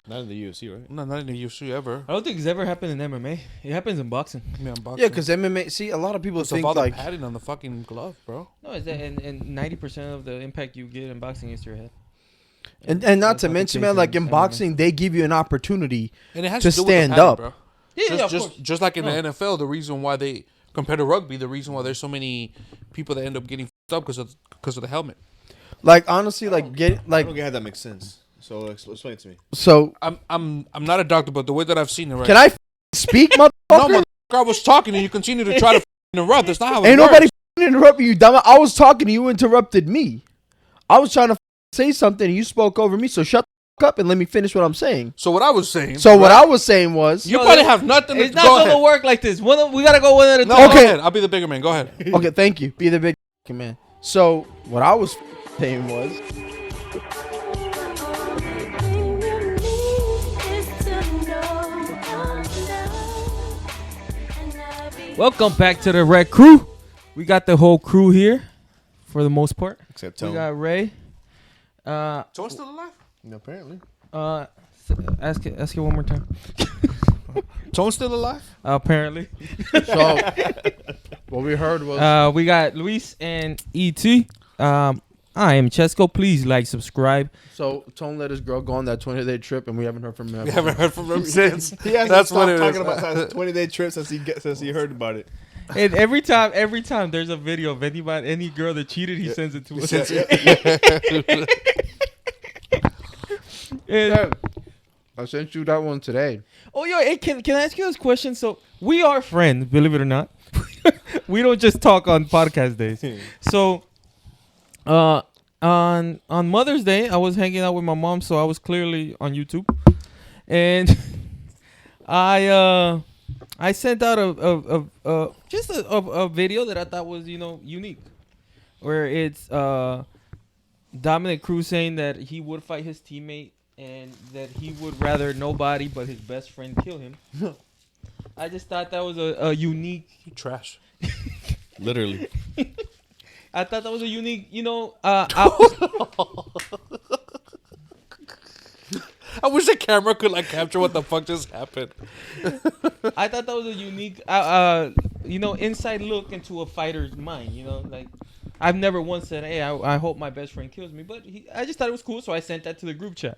Not in the UFC, right? No, not in the UFC ever. I don't think it's ever happened in MMA. It happens in boxing. Yeah, boxing. Yeah, because MMA. See, a lot of people It's think all like the padding on the fucking glove, bro. No, it's that, and 90% of the impact you get in boxing is to your head. and not That's to not the mention, case man, like in MMA. boxing, they give you an opportunity. And it has To to do with the stand padding, up. bro. Yeah, of course. Just like in No. the NFL, the reason why they compared to rugby, the reason why there's so many people that end up getting fucked up because of the helmet. Like honestly, like get I like don't get how that makes sense. So explain it to me. so. I'm not a doctor, but the way that I've seen it, right? Can I speak, motherfucker? No, motherfucker, I was talking and you continue to try to interrupt. That's not how it Ain't works. nobody interrupting you, dumb. I was talking, you interrupted me. I was trying to say something, and you spoke over me. So shut the up and let me finish what I'm saying. So what I was saying. So what I was saying was, You probably have nothing to It's not go gonna ahead. work like this. We gotta go one at a No, time. go Okay. ahead. I'll be the bigger man. Go ahead. okay, thank you. Be the big man. So what I was saying was, Welcome back to the Red Crew. We got the whole crew here, for the most part. Except We Tone. got Ray. Joe's still alive? Apparently. Ask it one more time. Tone's still alive? Apparently. so what we heard was, We got Luis and ET. I am Chesco. Please like, subscribe. so Tone let his girl go on that 20-day trip, and we haven't heard from him. We haven't heard from him since. He hasn't That's stopped what it talking is. about his 20-day trip since he heard about it. And every time there's a video of any girl that cheated, he sends it to us. And- Yeah. I sent you that one today. oh, yo, hey, can I ask you this question? So we are friends, believe it or not. We don't just talk on podcast days. So, on Mother's Day, I was hanging out with my mom, so I was clearly on YouTube, and I sent out a video that I thought was unique, where it's Dominic Cruz saying that he would fight his teammate and that he would rather nobody but his best friend kill him. I just thought that was a unique. Trash. Literally. I thought that was a unique. I wish the camera could capture what the fuck just happened. I thought that was a unique, inside look into a fighter's mind. I've never once said, "Hey, I hope my best friend kills me," but I just thought it was cool, so I sent that to the group chat.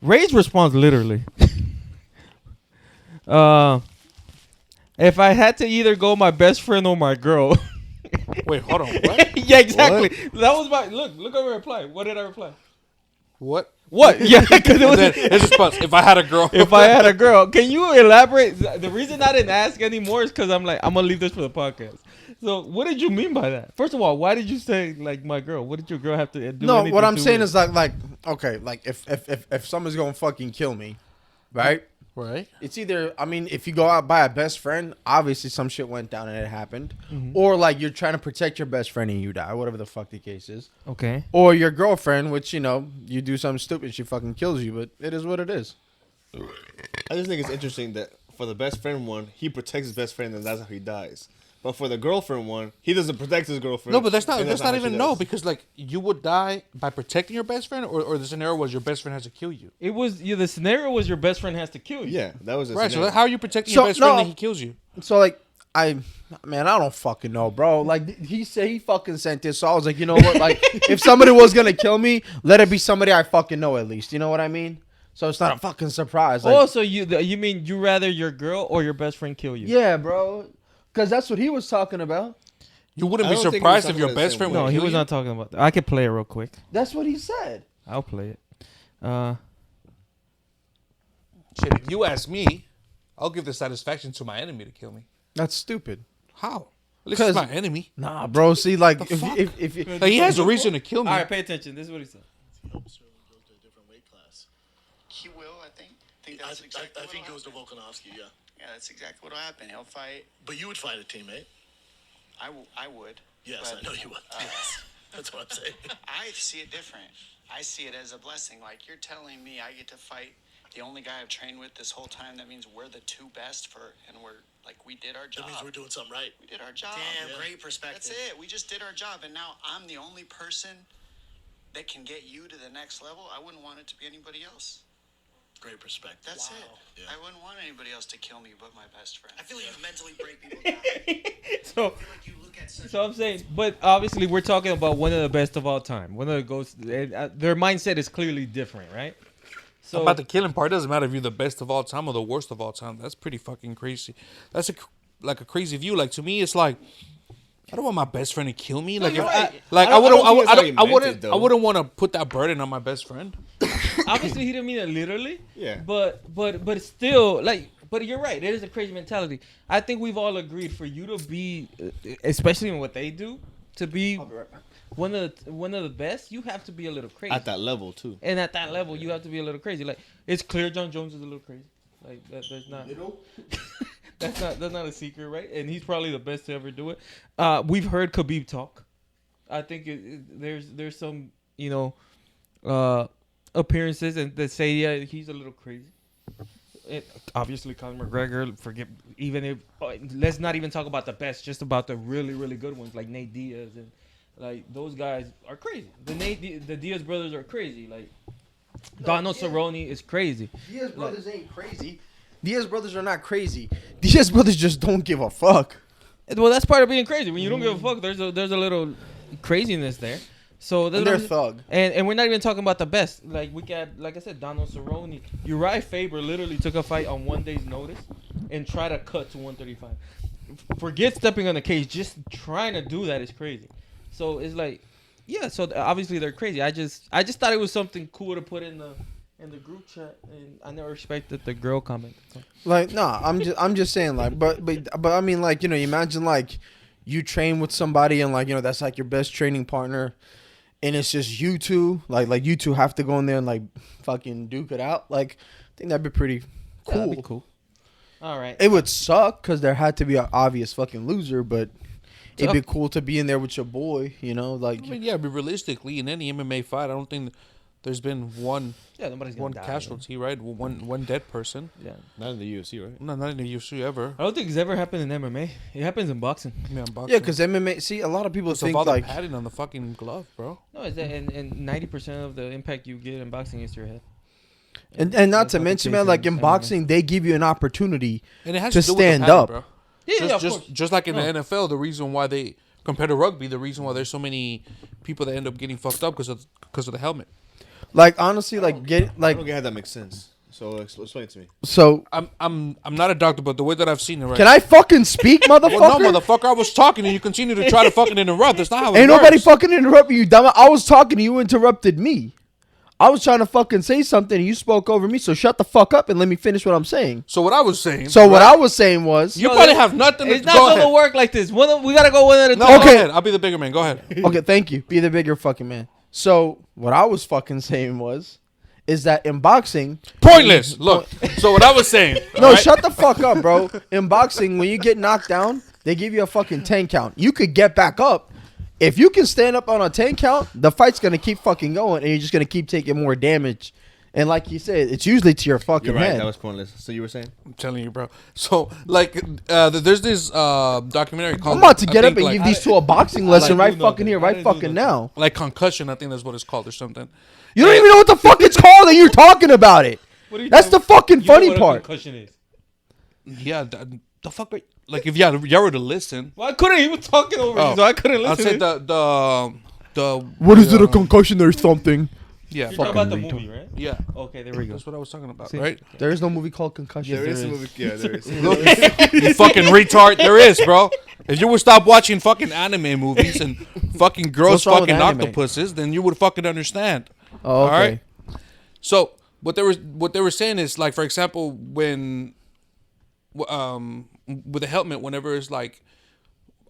Ray's response literally, if I had to either go my best friend or my girl. Wait, hold on. What? Yeah, exactly. That was my look over reply. What did I reply? What? What? Yeah, because it was. And then his response, if I had a girl. If I had a girl, can you elaborate? The reason I didn't ask anymore is because I'm gonna leave this for the podcast. So, what did you mean by that? First of all, why did you say my girl? What did your girl have to do? No, anything what I'm to saying it? is like okay, like if someone's gonna fucking kill me, right? Right. It's either, I mean, if you go out by a best friend, obviously some shit went down and it happened, Mhm. or like you're trying to protect your best friend and you die, whatever the fuck the case is, Okay. or your girlfriend, which you do something stupid, she fucking kills you, but it is what it is. I just think it's interesting that for the best friend one, he protects his best friend and that's how he dies. But for the girlfriend one, he doesn't protect his girlfriend. No, but that's not and how even she no, does. because you would die by protecting your best friend, or the scenario was your best friend has to kill you. It was the scenario was your best friend has to kill you. Yeah, that was the Right. So scenario. how are you protecting So, your best friend no. that he kills you? So like, I don't fucking know, bro. Like he said, he fucking sent this, so I was like, you know what? Like, if somebody was gonna kill me, let it be somebody I fucking know at least. You know what I mean? So it's not a fucking surprise. Like, Oh, so you mean you rather your girl or your best friend kill you? yeah, bro. Because that's what he was talking about. You wouldn't I be don't think he surprised was if your talking about the best same friend way. would No, he kill was you. not talking about that. I could play it real quick. That's what he said. I'll play it. Shit, if you ask me, I'll give the satisfaction to my enemy to kill me. That's stupid. How? At least it's my enemy. Nah, bro. See, like, The fuck? if Like, he has a reason to kill me. All right, pay attention. This is what he said. He hopes to go to a different weight class. He will, I think. I That's exactly think what'll goes to happen. Volkanovski, yeah. Yeah, that's exactly what'll happen. He'll fight. But you would fight a teammate. I would. Yes, But, I know you would. Yes. That's what I'm saying. I see it different. I see it as a blessing. Like, you're telling me I get to fight the only guy I've trained with this whole time. That means we're the two best and we did our job. That means we're doing something right. We did our job. Damn, great perspective. That's it. We just did our job. And now I'm the only person that can get you to the next level. I wouldn't want it to be anybody else. Great perspective. That's it. Yeah. I wouldn't want anybody else to kill me but my best friend. I feel like you mentally break people down. So, I feel like you look at such so I'm saying, but obviously we're talking about one of the best of all time. One of the ghosts. Their mindset is clearly different, right? So About the killing part, it doesn't matter if you're the best of all time or the worst of all time. That's pretty fucking crazy. That's a crazy view. Like, to me, it's like, I don't want my best friend to kill me. Like, you're if right. I wouldn't, I don't think that's how he meant it, though. I wouldn't want to put that burden on my best friend. obviously he didn't mean it literally. Yeah. But it's still like. But you're right. It is a crazy mentality. I think we've all agreed for you to be, especially in what they do, to be one of the best. You have to be a little crazy. At that level too. And at that level, you have to be a little crazy. Like, it's clear Jon Jones is a little crazy. Like there's not. that's not a secret, right? And he's probably the best to ever do it. We've heard Khabib talk. I think there's some appearances and that say he's a little crazy. Obviously, Conor McGregor. Let's not even talk about the best. Just about the really really good ones like Nate Diaz and like those guys are crazy. The Diaz brothers are crazy. Like Donald Cerrone is crazy. Diaz brothers ain't crazy. Diaz brothers are not crazy. Diaz brothers just don't give a fuck. Well, that's part of being crazy. When you don't give a fuck, there's a little craziness there. So And they're thug. And we're not even talking about the best. Like we got, like I said, Donald Cerrone. Uriah Faber literally took a fight on 1 day's notice and tried to cut to 135. Forget stepping on the cage. Just trying to do that is crazy. So it's like, yeah. So obviously they're crazy. I just thought it was something cool to put in the group chat, and I never expected the girl comment. Like, nah, I'm just saying, like, but I mean, like, you imagine like you train with somebody and like, that's like your best training partner, and it's just you two, like you two have to go in there and like fucking duke it out. Like, I think that'd be pretty cool. That'd be cool. All right. It would suck because there had to be an obvious fucking loser, but it'd be cool to be in there with your boy, like. I mean, yeah, but realistically, in any MMA fight, I don't think there's been one nobody's gonna die, casualty, right? One dead person. Yeah. Not in the UFC, right? No, not in the UFC ever. I don't think it's ever happened in MMA. It happens in boxing. Yeah, Yeah, because MMA. See, a lot of people think all the like. padding on the fucking glove, bro. No, it's that, and 90% of the impact you get in boxing is to your head. And not That's to not the mention, case man, like in MMA. boxing, they give you an opportunity And it has to to do with the stand padding, up. bro. Yeah, of course. Just like in the NFL, the reason why they compared to rugby, the reason why there's so many people that end up getting fucked up because of the helmet. Like honestly, like get I like don't get how that makes sense. So explain it to me. so. I'm not a doctor, but the way that I've seen it, right? Can I fucking speak, motherfucker? Well, no, motherfucker, I was talking and you continue to try to fucking interrupt. That's not how it Ain't works. nobody fucking interrupting you, dumb. I was talking and you interrupted me. I was trying to fucking say something and you spoke over me, so shut the fuck up and let me finish what I'm saying. So what I was saying. So what I was saying was, You probably have nothing to It's not go gonna ahead. work like this. We gotta go one at a No, time. go Okay. ahead. I'll be the bigger man. Go ahead. okay, thank you. Be the bigger fucking man. So what I was fucking saying is that in boxing, Pointless. Look. So what I was saying. no, alright? shut the fuck up, bro. In boxing, when you get knocked down, they give you a fucking 10 count. You could get back up. If you can stand up on a 10 count, the fight's gonna keep fucking going, and you're just gonna keep taking more damage. And like you said, it's usually to your fucking You're right. head. That was pointless. So you were saying? I'm telling you, bro. So like, there's this documentary called. I'm about to get I up think, and give like, these two a boxing lesson like, right you know fucking that. here, I right didn't do fucking that. now. like Concussion. I think that's what it's called or something. You don't even know what the fuck it's called, and you're talking about it. What are you That's the talking- fucking You know funny what a part. concussion is. Yeah, the fuck. Like if y'all were to listen, Well, I couldn't. He was talking over Oh. me, so I couldn't I'll listen. say the. What is it, a concussion or something? Yeah, You're talking about the retard. movie, right? yeah. Okay, there we go. That's what I was talking about, See? right? There is no movie called Concussion. There is a movie. Yeah, there is. You fucking retard. There is, bro. If you would stop watching fucking anime movies and fucking gross What's wrong with fucking anime? octopuses, then you would fucking understand. Oh, okay. All right. So what they were saying is like, for example, when with the helmet, whenever it's like,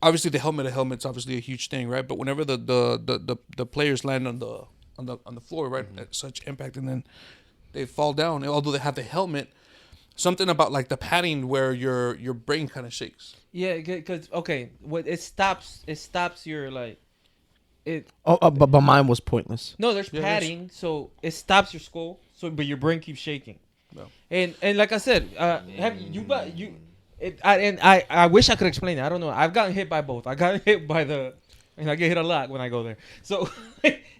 obviously the helmet's obviously a huge thing, right? But whenever the players land on the floor, right, at such impact, and then they fall down, although they have the helmet, something about like the padding where your brain kind of shakes. Yeah, because what it stops your like it. But mine was pointless. No, there's Yeah, padding, so it stops your skull. So, but your brain keeps shaking. No. And like I said, I wish I could explain it. I don't know. I've gotten hit by both. I got hit by and I get hit a lot when I go there. So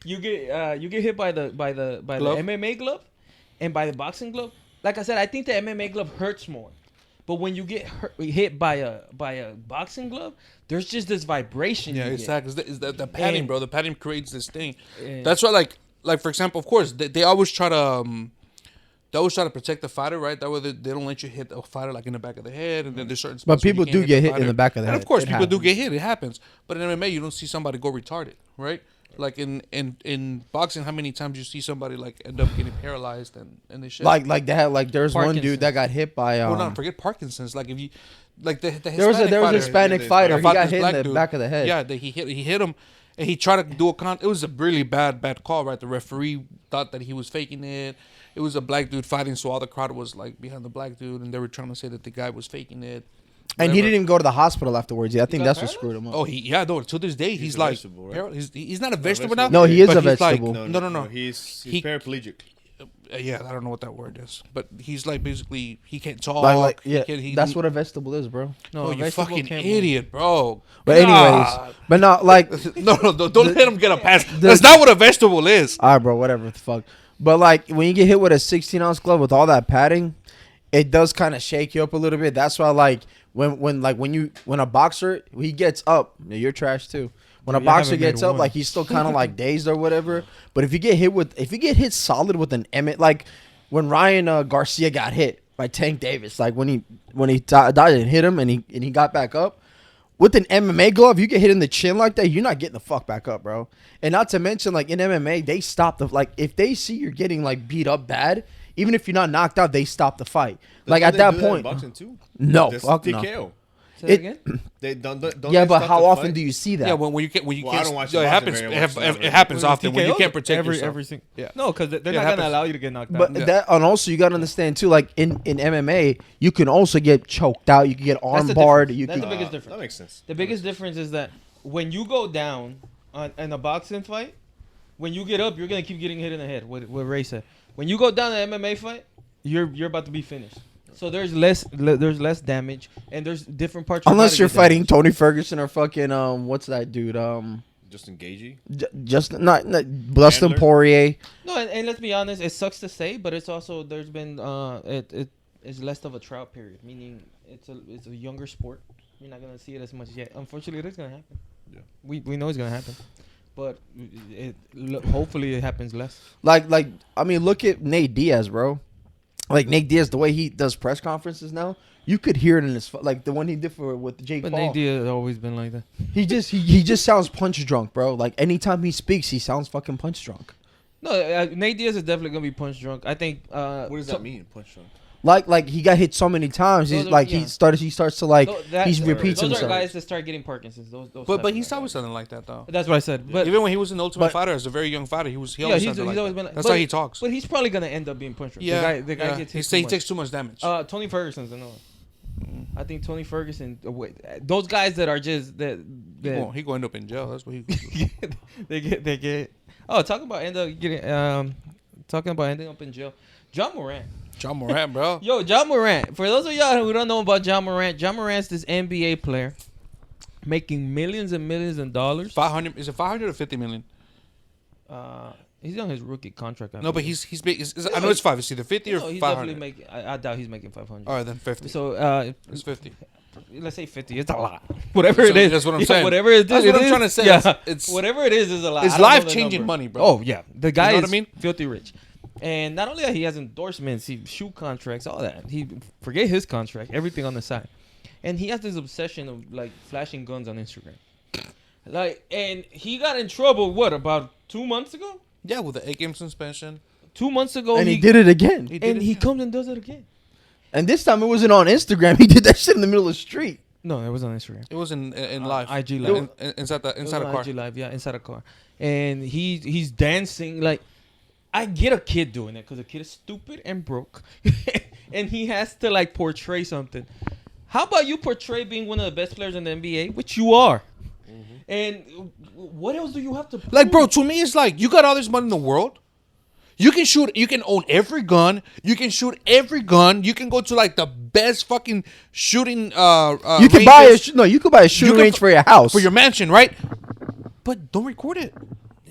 you get hit by the Glove? MMA glove and by the boxing glove. like I said, I think the MMA glove hurts more. But when you get hit by a boxing glove, there's just this vibration. Yeah, you exactly. It's the padding, And- bro. The padding creates this thing. And- That's why, like for example, of course, they always try to. They always try to protect the fighter, right? That way they don't let you hit the fighter like in the back of the head, and then there's certain. But spots where you people can't do get the hit in fighter. the back of the and head. of course, It people do happens. get hit. It happens. But in MMA, you don't see somebody go retarded, right? Like in boxing, how many times you see somebody like end up getting paralyzed and this shit. Like they had like there's one Parkinson's. dude that got hit by well, not forget Parkinson's. Like if you, like the there was a fighter, Hispanic yeah, fighter. He fought got this hit in black the dude. back of the head. Yeah, he hit him, and he tried to do a It was a really bad call, right? The referee thought that he was faking it. It was a black dude fighting, so all the crowd was like behind the black dude, and they were trying to say that the guy was faking it. And he Whatever. didn't even go to the hospital afterwards. Yeah, I think got that's what paralyzed? screwed him up. Oh, no. To this day, he's a like, vegetable, right? he's not a vegetable now. vegetable. No, he is but a he's like- vegetable. no. He's He- paraplegic. Yeah, I don't know what that word is, but he's like basically he can't talk. Like yeah, he that's what a vegetable is, bro. No, Oh, a you vegetable fucking can't move. idiot, bro. But anyways, God. but not like No, don't let him get a pass. That's not what a vegetable is. all right, bro, whatever the fuck. But like when you get hit with a 16-ounce glove with all that padding, it does kind of shake you up a little bit. That's why like when a boxer he gets up, you're trash too. When a Dude, you boxer haven't made gets up, one. like he's still kind of like dazed or whatever. But if you get hit solid with an Emmett, like when Ryan Garcia got hit by Tank Davis, like when he died and hit him and he got back up. With an MMA glove, you get hit in the chin like that, you're not getting the fuck back up, bro. And not to mention, like in MMA, they stop if they see you're getting like beat up bad, even if you're not knocked out, they stop the fight. Like at that point, boxing too. no, That's fuck no. TKO. Say that It- again? They don't Yeah, they but stop how the often fight? do you see that? Yeah, when you can't Well, I don't watch it boxing happens. very It, much, so it happens Well, often when you TKO can't protect yourself. everything. Yeah. No, because they're It not happens. gonna allow you to get knocked out. But that, and also you gotta understand too, like in MMA, you can also get choked out. You can get That's the arm barred. difference. You That's can. the biggest difference. That makes sense. The biggest difference is that when you go down in a boxing fight, when you get up, you're gonna keep getting hit in the head. What Ray said. When you go down in an MMA fight, you're about to be finished. So there's less damage, and there's different parts. of your Unless body you're get fighting damaged. Tony Ferguson or fucking what's that dude? Just engaging. Just not Dustin Handler? Poirier. No, and let's be honest, it sucks to say, but it's also there's been it is less of a trial period, meaning it's a younger sport. You're not gonna see it as much yet. Unfortunately, it is gonna happen. Yeah. We know it's gonna happen, but hopefully it happens less. Like I mean, look at Nate Diaz, bro. Like Nate Diaz, the way he does press conferences now, you could hear it in his like the one he did with Jake But Paul. Nate Diaz has always been like that. He just sounds punch drunk, bro. Like anytime he speaks, he sounds fucking punch drunk. No, Nate Diaz is definitely gonna be punch drunk. I think. What does that mean? Punch drunk. Like he got hit so many times. He's Those are- like yeah. he starts to like he repeats those himself. are guys that start getting Parkinson's. Those But type he's of always guys. something like that though. That's what I said. But Even when he was an Ultimate but- Fighter as a very young fighter, he always he's sounded always like been. that. That's how he talks. But he's probably gonna end up being punch drunk. Yeah, the guy gets hit. he takes too much damage. Tony Ferguson's another. I think Tony Ferguson. Those guys that are just that. He gonna end up in jail. That's what he. they get. Oh, talking about ending up in jail. John Morant. John Morant, bro. Yo, John Morant. For those of y'all who don't know about John Morant's this NBA player making millions and millions of dollars. 500 is it 500 or 50 million? He's on his rookie contract. No, but he's big. I know it's 5. It's either 50 or No, he's 500. definitely making. I doubt he's making 500. All right, then 50. So It's 50. let's say 50. It's a lot. Whatever So it is. that's what I'm Yeah, saying. Whatever it is. That's what I'm is, trying to say. Yeah. It's Whatever it is a lot. It's I don't know the life-changing number. money, bro. Oh yeah, the guy know is what I mean? filthy rich, and not only that, he has endorsements, he shoe contracts, all that. He forget his contract, everything on the side, and he has this obsession of like flashing guns on Instagram, like, and he got in trouble. What about 2 months ago? Yeah, with the 8-game suspension. 2 months ago, And he did it again. He comes and does it again. And this time it wasn't on Instagram. He did that shit in the middle of the street. No, it was on Instagram. It was in live. IG live. Inside It was a on car. IG Live, yeah, inside a car, and he's dancing like. I get a kid doing it because the kid is stupid and broke, and he has to like portray something. How about you portray being one of the best players in the NBA, which you are, and what else do you have to? Prove? Like, bro, to me, it's like you got all this money in the world. You can shoot. You can own every gun. You can shoot every gun. You can go to like the best fucking shooting. You can buy you could buy a shooting can range f- for your house. for your mansion, right? But don't record it.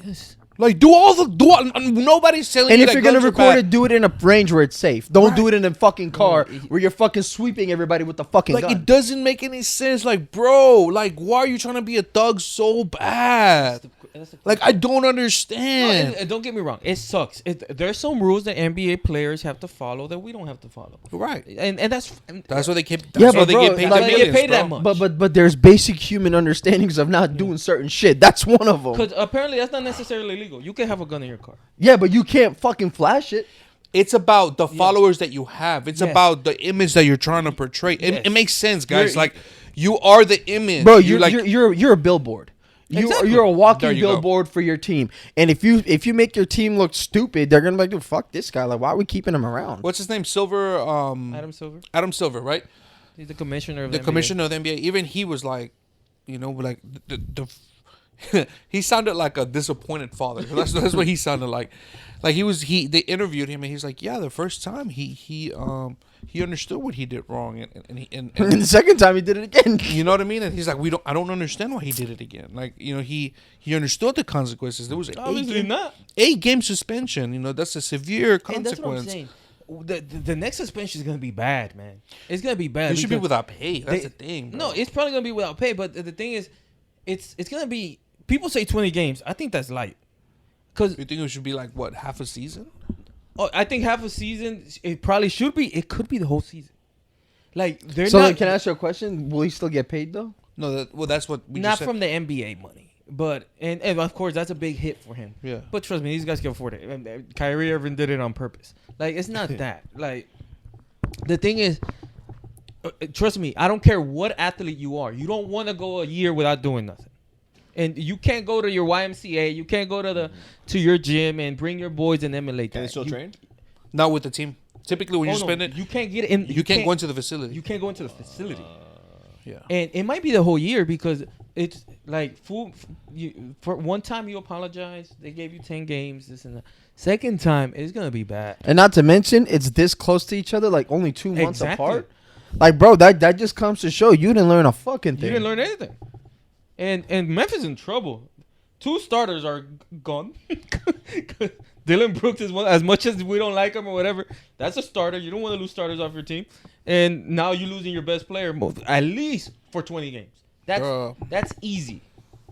Yes. Like, nobody's telling And you if that you're gonna guns are record bad. it, do it in a range where it's safe. Don't do Right. it in a fucking car where you're fucking sweeping everybody with the fucking Like, gun. it doesn't make any sense. Like, bro, like, why are you trying to be a thug so bad? Like, I don't understand. And don't get me wrong, it sucks. There's some rules that NBA players have to follow that we don't have to follow. Right. And that's That's why they keep. Yeah, That's why but they bro, get paid. like, the they get millions, paid bro. that much. But there's basic human understandings of not doing certain shit. That's one of them. Because apparently that's not necessarily legal. You can have a gun in your car. Yeah, but you can't fucking flash it. It's about the followers that you have. It's Yes. about the image that you're trying to portray. It, Yes. it makes sense, guys. You're- Like, you are the image, Bro, you're you're a billboard. Exactly. You're a walking There you go. billboard for your team. And if you make your team look stupid, they're gonna be like, dude, fuck this guy. Like, why are we keeping him around? what's his name? Silver. Adam Silver, Adam Silver, right? he's the commissioner of The NBA. commissioner of the NBA. Even he was like, like he sounded like a disappointed father. That's what he sounded like. Like they interviewed him and he's like, yeah, the first time he understood what he did wrong and And the second time he did it again. you know what I mean? And he's like, I don't understand why he did it again. Like, he understood the consequences. There was Obviously not. 8-game suspension. That's a severe And that's what I'm consequence. saying. The next suspension is gonna be bad, man. It's gonna be bad. It should be because without pay. That's the they- thing. Bro. No, it's probably gonna be without pay. But the thing is, it's gonna be. People say 20 games. I think that's light. Cause You think it should be like what, half a season? I think half a season. It probably should be. It could be the whole season. Like they're So not. can I ask you a question? Will he still get paid though? No, that's what we not just said. from the NBA money, but and of course that's a big hit for him. Yeah. But trust me, these guys can afford it. And Kyrie Irving did it on purpose. Like it's not that. Like the thing is, trust me, I don't care what athlete you are. You don't want to go a year without doing nothing. And you can't go to your YMCA. You can't go to your gym and bring your boys and emulate that. Can they still You- train? Not with the team. Typically, when Oh, you no, spend it, you can't get in. you can't go into the facility. You can't go into the facility. Yeah. And it might be the whole year because it's like for one time you apologize, they gave you 10 games, this and that. Second time, it's gonna be bad. And not to mention, it's this close to each other, like only 2 months Exactly. apart. Like, bro, that just comes to show you didn't learn a fucking You thing. didn't learn anything. And Memphis in trouble. 2 starters are gone. Dylan Brooks is one. As much as we don't like him or whatever, that's a starter. You don't want to lose starters off your team. And now you're losing your best player at least for 20 games. That's easy.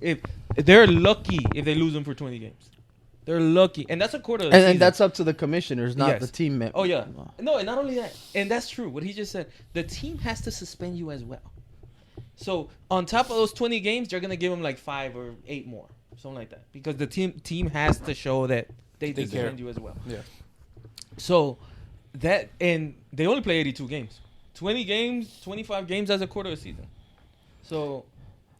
If they're lucky if they lose him for 20 games. They're lucky. And that's a quarter of the season. And that's up to the commissioners, not Yes. the team members. Oh, yeah. No, and not only that. And that's true. What he just said. The team has to suspend you as well. So, on top of those 20 games, they're going to give him like 5 or 8 more. Something like that. Because the team has to show that they They care. suspend you as well. Yeah. So, that... And they only play 82 games. 20 games, 25 games as a quarter of a season. So...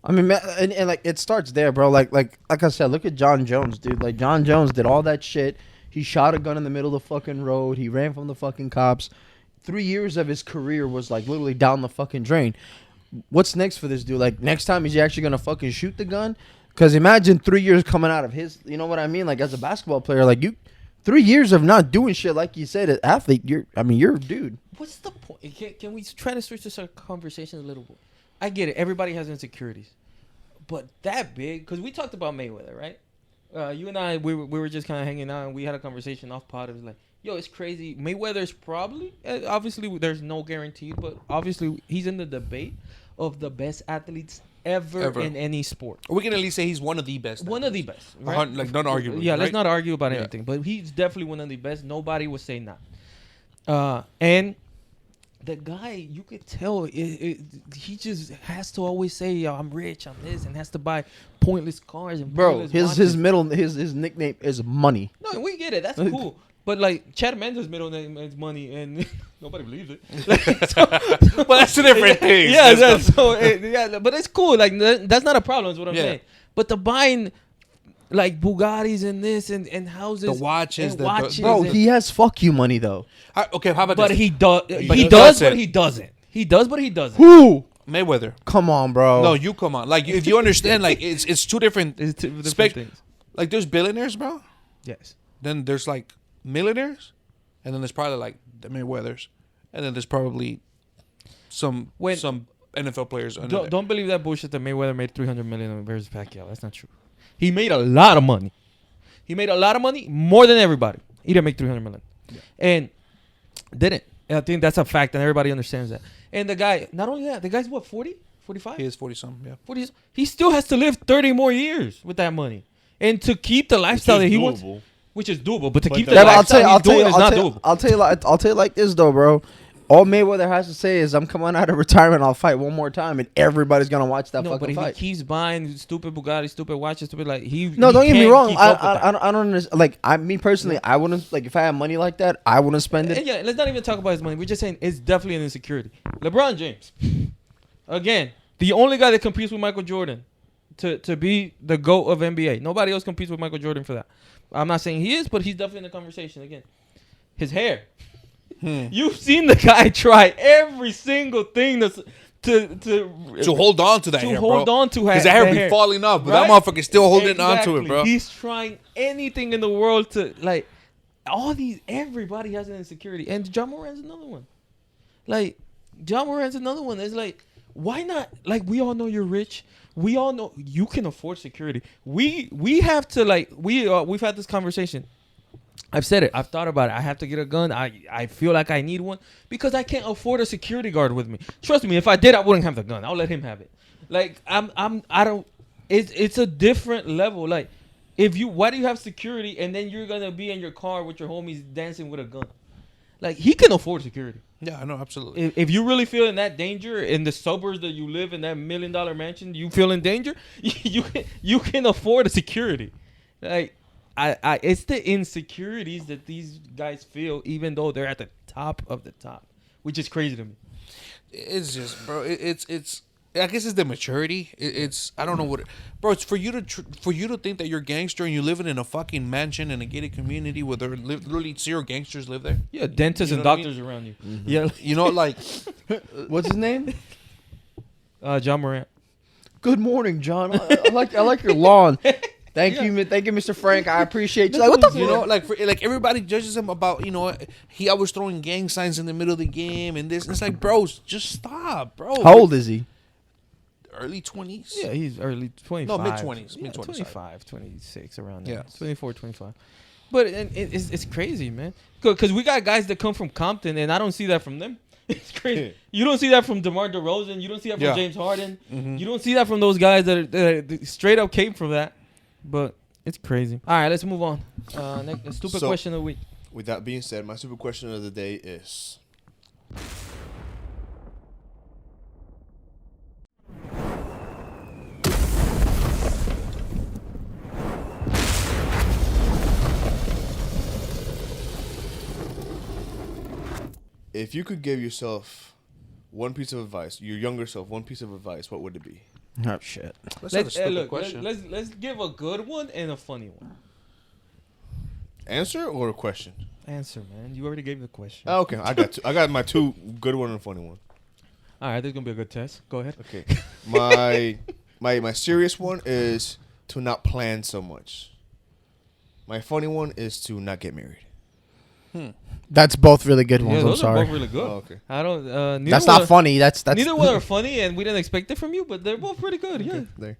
I mean, man, and like it starts there, bro. Like I said, look at Jon Jones, dude. Like Jon Jones did all that shit. He shot a gun in the middle of the fucking road. He ran from the fucking cops. 3 years of his career was like literally down the fucking drain. What's next for this dude? Like next time, is he actually gonna fucking shoot the gun? Because imagine 3 years coming out of his. You know what I mean? Like as a basketball player, like you, 3 years of not doing shit, like you said, an athlete. You're a dude. What's the point? Can we try to switch this conversation a little bit? I get it. Everybody has insecurities. But that big, because we talked about Mayweather, right? You and I, we were just kind of hanging out, and we had a conversation off pod. It was like, yo, it's crazy. Mayweather's probably, obviously, there's no guarantee, but obviously, he's in the debate of the best athletes ever. In any sport. We can at least say he's one of the best. One of the best, right? Like, not arguably. Yeah, let's right? not argue about Yeah. anything. But he's definitely one of the best. Nobody would say not. And the guy, you could tell, he just has to always say, "Yo, I'm rich, I'm this," and has to buy pointless cars and Bro, pointless his watches. his nickname is Money. No, and we get it. That's cool. But like Chad Mendes' middle name is Money, and nobody believes it. Like, Well, that's a different thing. Yeah, That's yeah, but it's cool. Like that's not a problem. Is what I'm Yeah. saying. But the buying like Bugattis and this and houses, The watches, and the- watches Bro, and- he has fuck you money though. Okay, how about but this? he does. But He he does, doesn't. but he doesn't. He does, but he doesn't. Who? Mayweather. Come on, bro. No, you come on. Like, if you understand, like, it's two different. It's two different spec- things. Like, there's billionaires, bro. Yes. Then there's like millionaires, and then there's probably like the Mayweathers, and then there's probably some NFL players. Under there. Don't believe that bullshit that Mayweather made $300 million versus Pacquiao. That's not true. He made a lot of money. He made a lot of money, more than everybody. He didn't make 300 million, and didn't. I think that's a fact, and everybody understands that. And the guy, not only that, the guy's what, 40, 45? He is 40-something, yeah. 40. He still has to live 30 more years with that money, and to keep the lifestyle that he wants, which is doable. But to keep the Yeah, but lifestyle he's doing is not doable. I'll tell you like this though, bro. All Mayweather has to say is, "I'm coming out of retirement. I'll fight one more time," and everybody's gonna watch that No, but fucking if fight. he keeps buying stupid Bugatti, stupid watches, stupid like he. No, he don't get me can't wrong. keep up with that. I don't understand. Like me personally, I wouldn't like if I had money like that. I wouldn't spend it. And yeah, let's not even talk about his money. We're just saying it's definitely an insecurity. LeBron James, again, the only guy that competes with Michael Jordan to be the GOAT of NBA. Nobody else competes with Michael Jordan for that. I'm not saying he is, but he's definitely in the conversation again. His hair. You've seen the guy try every single thing that's to hold on to that to hair, hold bro. on to Because the hair be falling off, but that motherfucker's still holding on to it, bro. He's trying anything in the world to like all these. Everybody has an insecurity, and John Moran's another one. Like John Moran's another one. It's like, why not? Like, we all know you're rich. We all know you can afford security. We have to like we've had this conversation. I've said it. I've thought about it. I have to get a gun. I feel like I need one because I can't afford a security guard with me. Trust me, if I did, I wouldn't have the gun. I'll let him have it. Like I don't. It's a different level. Like why do you have security and then you're gonna be in your car with your homies dancing with a gun? Like, he can afford security. Yeah, I know, absolutely. If you really feel in that danger in the suburbs that you live in, that $1 million mansion, you feel in danger, you can afford a security. Like, I it's the insecurities that these guys feel, even though they're at the top of the top, which is crazy to me. It's just, bro. It's. I guess it's the maturity. It's I don't know what, bro. It's for you to think that you're gangster and you living in a fucking mansion in a gated community where there literally 0 gangsters live there. Yeah, dentists You and know what I doctors around you. Mm-hmm. Yeah, You know, like What's his name? John Morant. Good morning, John. I like your lawn. Thank you, Mr. Frank. I appreciate you. Like, what the fuck? you know, like everybody judges him about, you know, he always throwing gang signs in the middle of the game and this. It's like, bros, just stop, bro. How old is he? Early 20s. Yeah, he's early 25. No, mid-20s, Yeah, mid-20s, 25, 26, around there. Yeah. 24, 25. But it's crazy, man. Because we got guys that come from Compton, and I don't see that from them. It's crazy. You don't see that from DeMar DeRozan. You don't see that from Yeah. James Harden. Mhm. You don't see that from those guys that straight up came from that. But it's crazy. All right, let's move on. Next, stupid So- question of the week. With that being said, my stupid question of the day is: if you could give yourself one piece of advice, your younger self, one piece of advice, what would it be? Oh shit. That's not a stupid Look, question. let's give a good one and a funny one. Answer or a question? Answer, man. You already gave the question. Oh, okay, I got two. I got my two good one and funny one. All right, this is gonna be a good test. Go ahead. Okay, my serious one is to not plan so much. My funny one is to not get married. That's both really good Yeah, ones. I'm those are sorry. both really good. Oh, okay. I don't. Neither That's one not funny. That's Neither one are funny, and we didn't expect it from you, but they're both pretty good. Yeah. Okay, there.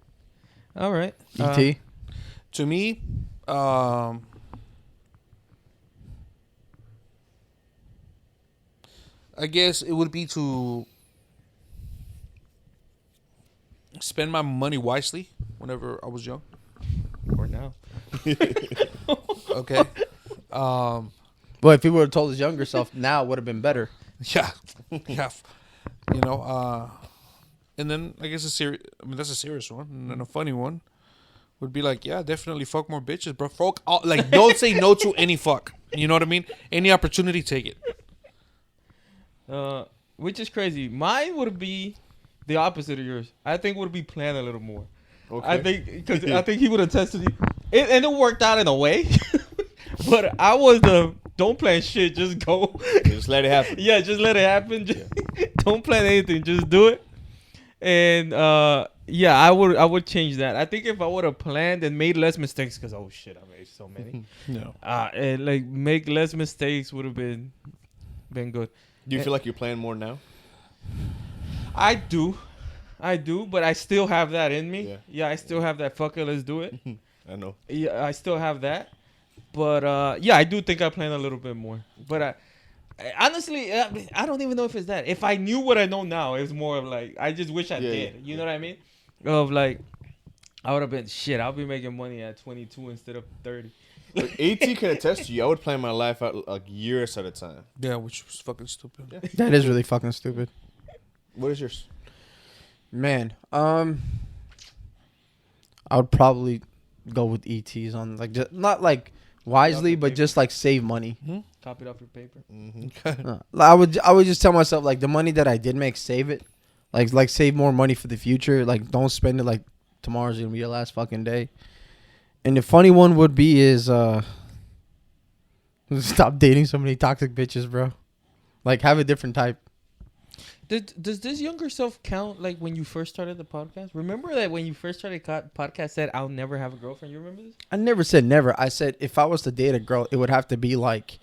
All right. Et. To me, I guess it would be to spend my money wisely whenever I was young. Or now. Okay. But if he would have told his younger self, now it would have been better. Yeah. Yeah. You know, and then I guess that's a serious one. And then a funny one would be like, yeah, definitely fuck more bitches, bro. Fuck all, like, don't say no to any fuck. You know what I mean? Any opportunity, take it. Which is crazy. Mine would be the opposite of yours. I think would be plan a little more. Okay. I think because I think he would have tested you, and it worked out in a way. But I was the don't plan shit, just go. Just let it happen. Yeah, just let it happen. Just don't plan anything, just do it. And yeah, I would change that. I think if I would have planned and made less mistakes, because oh shit, I made so many. No. And like make less mistakes would have been good. Do you feel like you're playing more now? I do, but I still have that in me. Yeah. Yeah, I still have that. Fuck it, let's do it. I know. Yeah, I still have that. But yeah, I do think I plan a little bit more. But honestly, I don't even know if it's that. If I knew what I know now, it's more of like I just wish I did. You know what I mean? Of like, I would have been shit. I'll be making money at 22 instead of 30. But AT can attest to you. I would plan my life out like years at a time. Yeah, which was fucking stupid. Yeah. That is really fucking stupid. What is yours? Man, I would probably go with ETs on like just not like wisely, but just like save money. Copy it off your paper. I would just tell myself like the money that I did make, save it, like save more money for the future. Like don't spend it like tomorrow's gonna be your last fucking day. And the funny one would be is stop dating so many toxic bitches, bro. Like have a different type. Does this younger self count like when you first started the podcast? Remember that when you first started podcast said I'll never have a girlfriend. You remember this? I never said never. I said if I was to date a girl, it would have to be like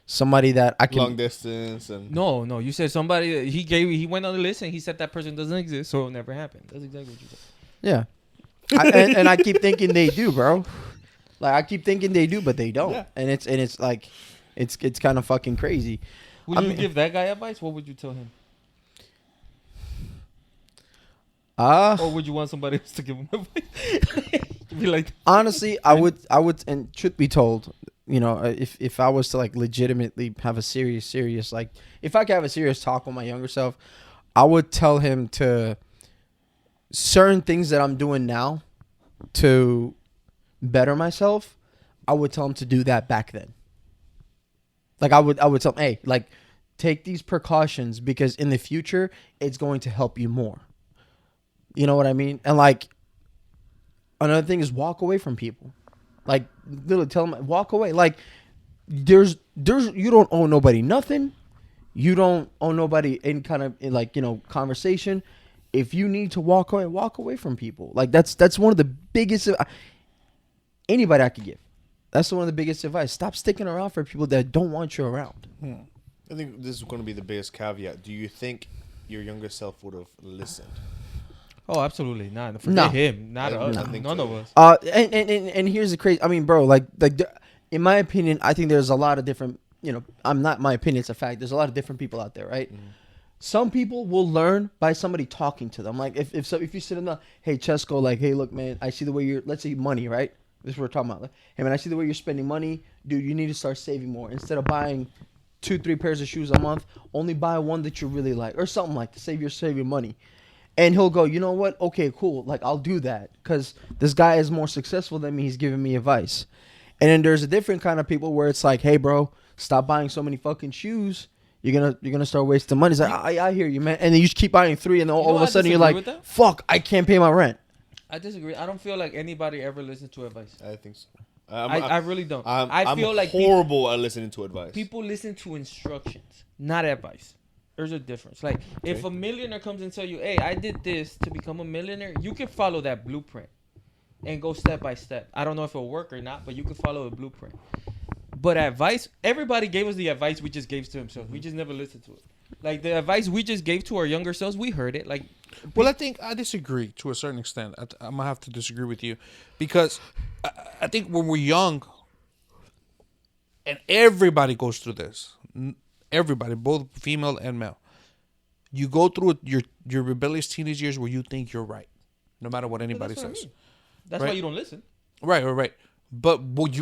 somebody that I can Long distance and No. You said somebody he went on the list and he said that person doesn't exist, so it'll never happen. That's exactly what you said. Yeah. and I keep thinking they do, bro. Like I keep thinking they do, but they don't. Yeah. And it's like it's kind of fucking crazy. Would I you mean- give that guy advice? What would you tell him? Or would you want somebody else to give him advice? Be like, Honestly, I would, and truth be told, you know, if I was to like legitimately have a serious, like, if I could have a serious talk with my younger self, I would tell him to certain things that I'm doing now to better myself. I would tell him to do that back then. Like I would tell him, hey, like, take these precautions because in the future it's going to help you more. You know what I mean? And like, another thing is walk away from people. Like, literally tell them, walk away. Like, there's, you don't owe nobody nothing. You don't owe nobody any kind of, like, you know, conversation. If you need to walk away from people. Like, that's one of the biggest, anybody I could give. That's one of the biggest advice. Stop sticking around for people that don't want you around. I think this is going to be the biggest caveat. Do you think your younger self would have listened? oh, absolutely not. No. Forget him, not Yeah, us, I think none so. of us. And here's the crazy. I mean, bro, like in my opinion, I think there's a lot of different. You know, I'm not my opinion. It's a fact. There's a lot of different people out there, right? Some people will learn by somebody talking to them. Like if you sit in the, hey Chesco, like, hey look man, I see the way you're. Let's say money, right? This is what we're talking about. Like, hey man, I see the way you're spending money, dude. You need to start saving more instead of buying 2-3 pairs of shoes a month. Only buy one that you really like or something like to save your money. And he'll go, you know what? Okay, cool. Like, I'll do that because this guy is more successful than me. He's giving me advice. And then there's a different kind of people where it's like, hey, bro, stop buying so many fucking shoes. You're gonna start wasting money. It's like, I hear you, man. And then you just keep buying 3, and then all of a sudden you're like, fuck, I can't pay my rent. I disagree. I don't feel like anybody ever listens to advice. I think so. I really don't. I'm feel like horrible at listening to advice. people listen to instructions, not advice. There's a difference. Like, if a millionaire comes and tell you, hey, I did this to become a millionaire, you can follow that blueprint and go step by step. I don't know if it'll work or not, but you can follow the blueprint. But advice, everybody gave us the advice we just gave to themselves. We just never listened to it. Like, the advice we just gave to our younger selves, we heard it. Like, Well, I think I disagree to a certain extent. I'm going to have to disagree with you because I think when we're young, and everybody goes through this, everybody, both female and male, you go through your rebellious teenage years where you think you're right, no matter what anybody that's what I says. mean. That's Right. why you don't listen. Right. But what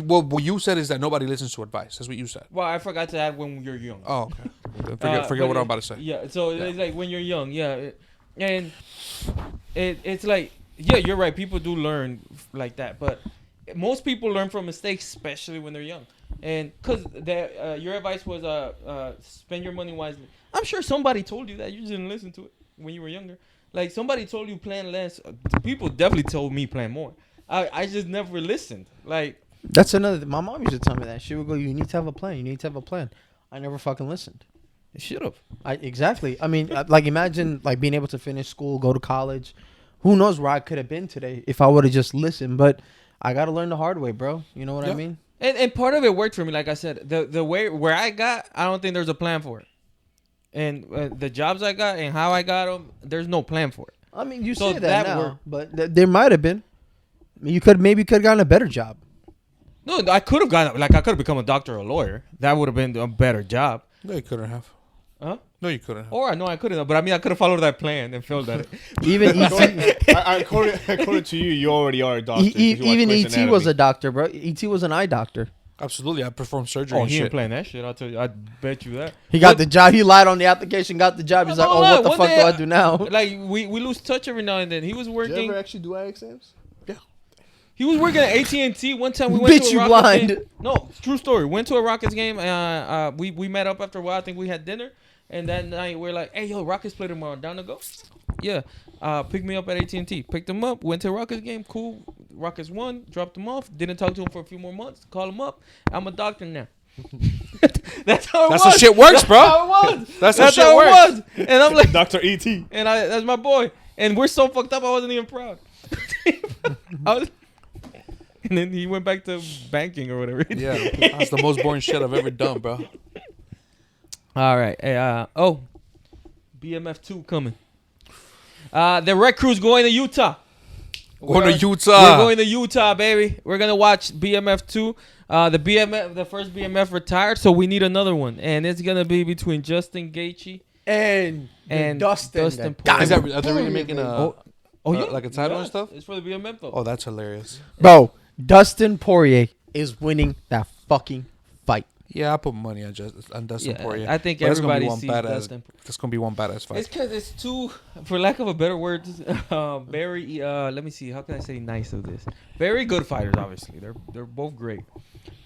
you said is that nobody listens to advice. That's what you said. Well, I forgot to add when you're young. Oh, okay. Forget But what I'm about to say. Yeah, so it's like when you're young, and it's like, yeah, you're right. People do learn like that, but most people learn from mistakes, especially when they're young. And because your advice was spend your money wisely. I'm sure somebody told you that. You just didn't listen to it when you were younger. Like, somebody told you plan less. People definitely told me plan more. I just never listened. Like, That's another. My mom used to tell me that. She would go, you need to have a plan. You need to have a plan. I never fucking listened. it should have. Exactly. I mean, like, imagine like being able to finish school, go to college. Who knows where I could have been today if I would have just listened. But I got to learn the hard way, bro. You know what I mean? And part of it worked for me. Like I said, the way where I got, I don't think there's a plan for it. And the jobs I got and how I got them, there's no plan for it. I mean, you So say that that now, worked. but there might have been. You could have gotten a better job. No, I could have gone. Like I could have become a doctor or a lawyer. That would have been a better job. No, you couldn't have. Huh? No, you couldn't have. Or I know I couldn't have, but I mean I could have followed that plan and failed at it. Even According to you, you already are a doctor. 'cause you watch even Grey's ET was Anatomy. a doctor, bro. ET was an eye doctor. Absolutely, I performed surgery Oh, and he ain't shit. playing that shit. I'll tell you. I bet you that. He got the job. He lied on the application, got the job. He's like, No, oh, what the one fuck day do I do now? Like we lose touch every now and then. He was Did you working. ever actually do eye exams? He was working at AT&T. One time we went Bitch, to a you Rockets blind. game. No, true story. Went to a Rockets game. We met up after a while. I think we had dinner. And that night we're like, hey, yo, Rockets play tomorrow. Down to go? Yeah. Picked me up at AT&T. Picked him up. Went to a Rockets game. Cool. Rockets won. Dropped him off. Didn't talk to him for a few more months. Call him up. I'm a doctor now. That's how it was. That's how shit works, That's bro. how it was. That's That's how how shit it works. was. And I'm like, Dr. E.T. and that's my boy. And we're so fucked up, I wasn't even proud. And then he went back to banking or whatever. Yeah, that's the most boring shit I've ever done, bro. All right. Hey, BMF 2 coming. The Red Crew's going to Utah. Going to Utah. We're going to Utah, baby. We're gonna watch BMF 2. The first BMF retired, so we need another one, and it's gonna be between Justin Gaethje And Dustin Are Poirier. they really making a yeah, like a title and stuff? It's for the BMF though. Oh, that's hilarious. Bro, Dustin Poirier is winning that fucking fight. Yeah, I put money on Dustin Yeah, Poirier. I think But it's gonna be everybody one sees badass. Dustin. That's gonna be one badass It's fight. because it's too, for lack of a better word, very. Let me see. How can I say nice of this? Very good fighters. Obviously, they're both great,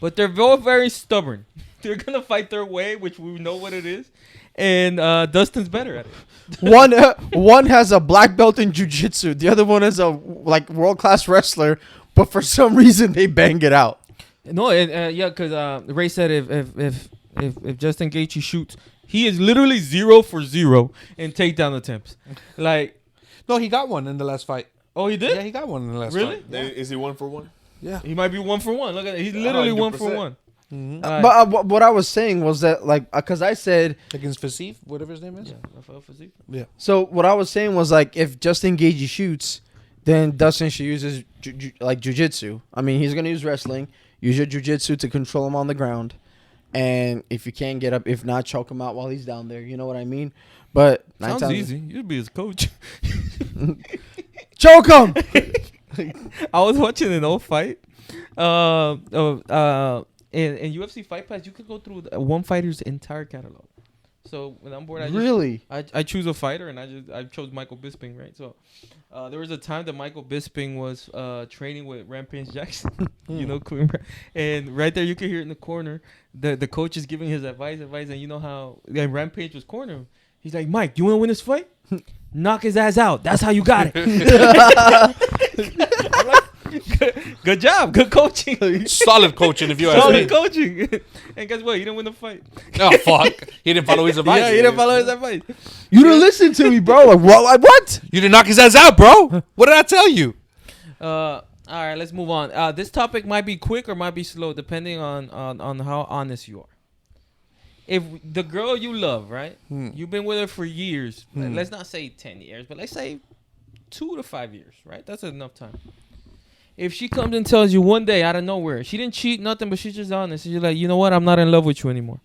but they're both very stubborn. They're gonna fight their way, which we know what it is, and Dustin's better at it. One has a black belt in jiu-jitsu. The other one is a world-class wrestler, but for some reason they bang it out. No, yeah, because Ray said if Justin Gaethje shoots, he is literally 0 for 0 in takedown attempts. Like, No, he got one in the last fight. oh, he did? Yeah, he got one in the last Really? fight. Is he 1 for 1? Yeah. He might be 1 for 1. Look at it. He's literally 1 for 1. But what I was saying was that, like, because I said, Against Fasif, whatever his name is. Yeah, Rafael Fiziev. Yeah. so what I was saying was, like, if Justin Gaethje shoots, then Dustin should use his, jiu-jitsu. I mean, he's going to use wrestling. Use your jiu-jitsu to control him on the ground. And if you can't get up, if not, choke him out while he's down there. You know what I mean? But Sounds easy. You'd be his coach. Choke him! I was watching an old fight. In UFC Fight Pass, you can go through one fighter's entire catalog. So when I'm bored, I choose a fighter, and I chose Michael Bisping, right? So there was a time that Michael Bisping was training with Rampage Jackson, you know, and right there you can hear it in the corner. The coach is giving his advice, and you know how Rampage was cornering him. He's like, Mike, you want to win this fight? Knock his ass out. That's how you got it. I'm like, good job. Good coaching. Solid coaching, if you ask me. Solid coaching. And guess what? He didn't win the fight. Oh, fuck. He didn't follow his advice. Yeah, he didn't follow his advice. You didn't listen to me, bro. Like, what? Like, what? You didn't knock his ass out, bro. What did I tell you? All right, let's move on. This topic might be quick or might be slow, depending on how honest you are. If the girl you love, right? You've been with her for years. Let's not say 10 years, but let's say 2 to 5 years, right? That's enough time. If she comes and tells you one day out of nowhere, she didn't cheat, nothing, but she's just honest. And you're like, you know what? I'm not in love with you anymore.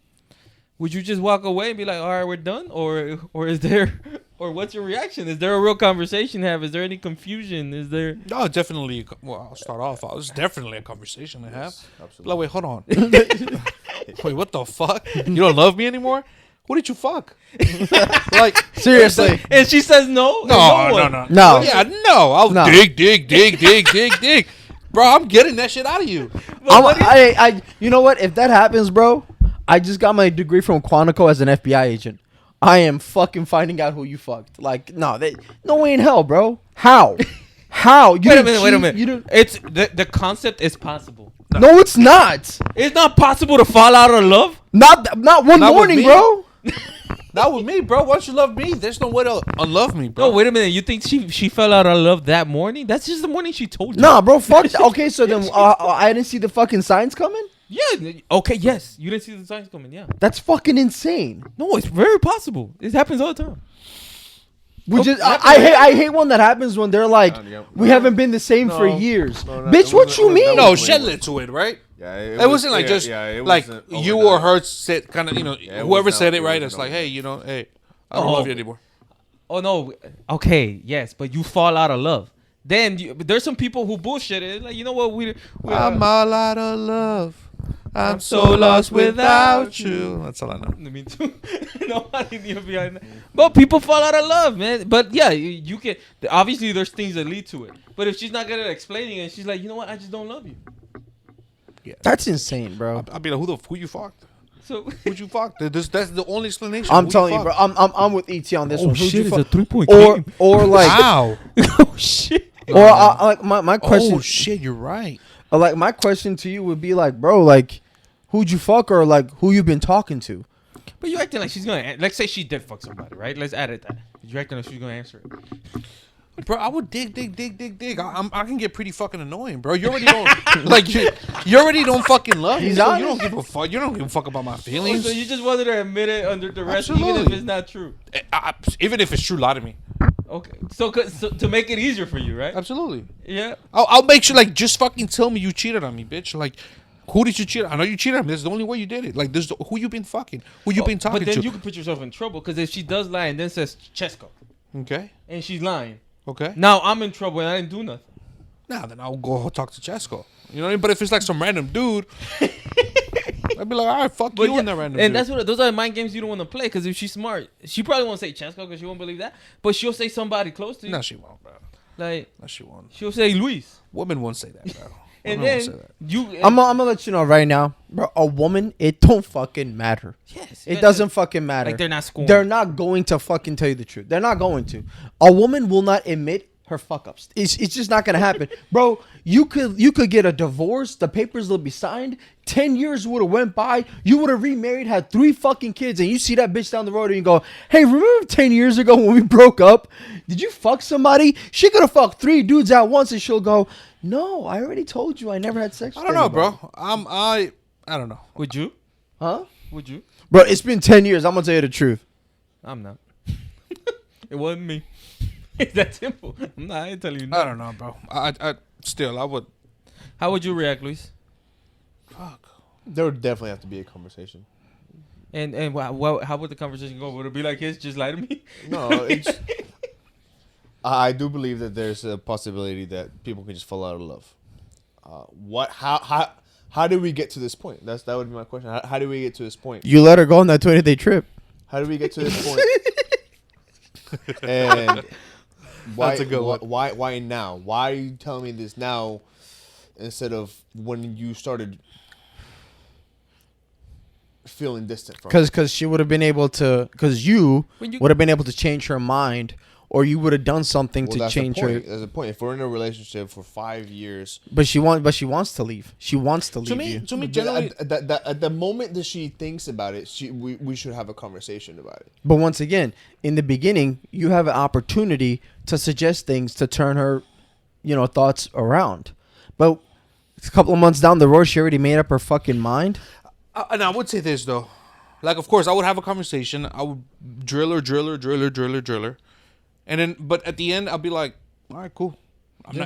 Would you just walk away and be like, all right, we're done? Or is there, or what's your reaction? Is there a real conversation to have? Is there any confusion? Is there? No, definitely. Well, I'll start off. It's definitely a conversation to have. Absolutely. Like, wait, hold on. Wait, what the fuck? You don't love me anymore? Who did you fuck? Like, Seriously. And she says no? No. No. Yeah, no. I'll No. dig. Bro, I'm getting that shit out of you. You know what? If that happens, bro, I just got my degree from Quantico as an FBI agent. I am fucking finding out who you fucked. Like, no way in hell, bro. How? How? You Wait a didn't minute. cheat? You didn't. It's the concept is possible. No, it's not. It's not possible to fall out of love. Not one Not with morning, me. bro. Not with me, bro. Once you love me, there's no way to unlove me, bro. No, wait a minute. You think she fell out of love that morning? That's just the morning she told you. Nah, bro. Fuck. Okay, so then I didn't see the fucking signs coming. Yeah. Okay. Yes. You didn't see the signs coming. Yeah. That's fucking insane. No, it's very possible. It happens all the time. I hate when that happens when they're like, Yeah. we haven't been the same for No. years. No, Bitch, what you mean? No, shed lit to it, right? Yeah, It wasn't like just it like wasn't you overnight. or her said kind of, Yeah, it whoever wasn't said out- it right. wasn't It's like, overnight. hey, hey, I don't love you anymore. Oh no. Okay, yes, but you fall out of love. Then there's some people who bullshit it. Like, you know what? I'm all out of love. I'm so lost without you. That's all I know. Me too. Nobody need to be on that. But people fall out of love, man. But yeah, you can. Obviously, there's things that lead to it. But if she's not good at explaining it, she's like, you know what? I just don't love you. That's insane, bro. I'll be like, who you fucked? So Who'd you fuck? That's the only explanation. I'm Who telling you, bro. fucked? I'm with ET on this one. Who'd you fuck? 3-point Or like, Wow. Oh shit. or like my question. Oh shit, you're right. Like my question to you would be like, bro, like, who'd you fuck or like who you been talking to? But you acting like she's gonna. Let's say she did fuck somebody, right? Let's add it that. You acting like she's gonna answer it. Bro, I would dig. I can get pretty fucking annoying, bro. You already don't like you already don't fucking love me. He's So you honest. don't give a fuck. You don't give a fuck about my feelings. So you just wanted to admit it under duress, even if Absolutely. it's not true. Even if it's true, lie to me. Okay. So to make it easier for you, right? Absolutely. Yeah. I'll make sure, like, just fucking tell me you cheated on me, bitch. Like, who did you cheat on? I know you cheated on me. That's the only way you did it. Like, who you been fucking? Who you been talking But then to? you can put yourself in trouble because if she does lie and then says Chesco Okay. and she's lying, Okay. now I'm in trouble and I didn't do nothing. Nah, then I'll go talk to Chesco. You know what I mean? But if it's like some random dude, I'd be like, all right, fuck But you yeah, and that random and dude. that's what those are the mind games you don't want to play because if she's smart, she probably won't say Chesco because she won't believe that, but she'll say somebody close to you. No, she won't, bro. Like No, she won't. she'll say Luis, Women won't say that, bro. and Women won't say then that. you. I'm gonna let you know right now, bro. A woman, it don't fucking matter. yes, It doesn't fucking matter. like they're not scoring. They're not going to fucking tell you the truth. They're not going to. A woman will not admit her fuck ups. It's just not gonna happen, bro. You could get a divorce. The papers will be signed. 10 years would have went by. You would have remarried, had 3 fucking kids, and you see that bitch down the road and you go, "Hey, remember 10 years ago when we broke up? Did you fuck somebody?" She could have fucked 3 dudes at once, and she'll go, "No, I already told you I never had sex." I with don't know, anybody." bro. I don't know. Would you? Huh? Would you? Bro, it's been 10 years. I'm gonna tell you the truth. I'm not. It wasn't me. It's that simple. I ain't telling you. I don't know, bro. I still, I would. How would you react, Luis? Fuck. There would definitely have to be a conversation. And how would the conversation go? Would it be like his? Just lie to me. No, it's. I do believe that there's a possibility that people can just fall out of love. How did we get to this point? That would be my question. How did we get to this point? You let her go on that 20-day trip. How did we get to this point? And why? That's a good one. Why now? Why are you telling me this now instead of when you started feeling distant from? Because she would have been able to. Because you When you- would have been able to change her mind, or you would have done something to change her. That's the point. If we're in a relationship for 5 years, But she wants to leave. She wants to leave To me, you. generally, at the moment that she thinks about it, we should have a conversation about it. But once again, in the beginning, you have an opportunity to suggest things to turn her, thoughts around. But a couple of months down the road, she already made up her fucking mind. and I would say this though, like, of course, I would have a conversation. I would drill her, and then, but at the end, I'll be like, all right, cool.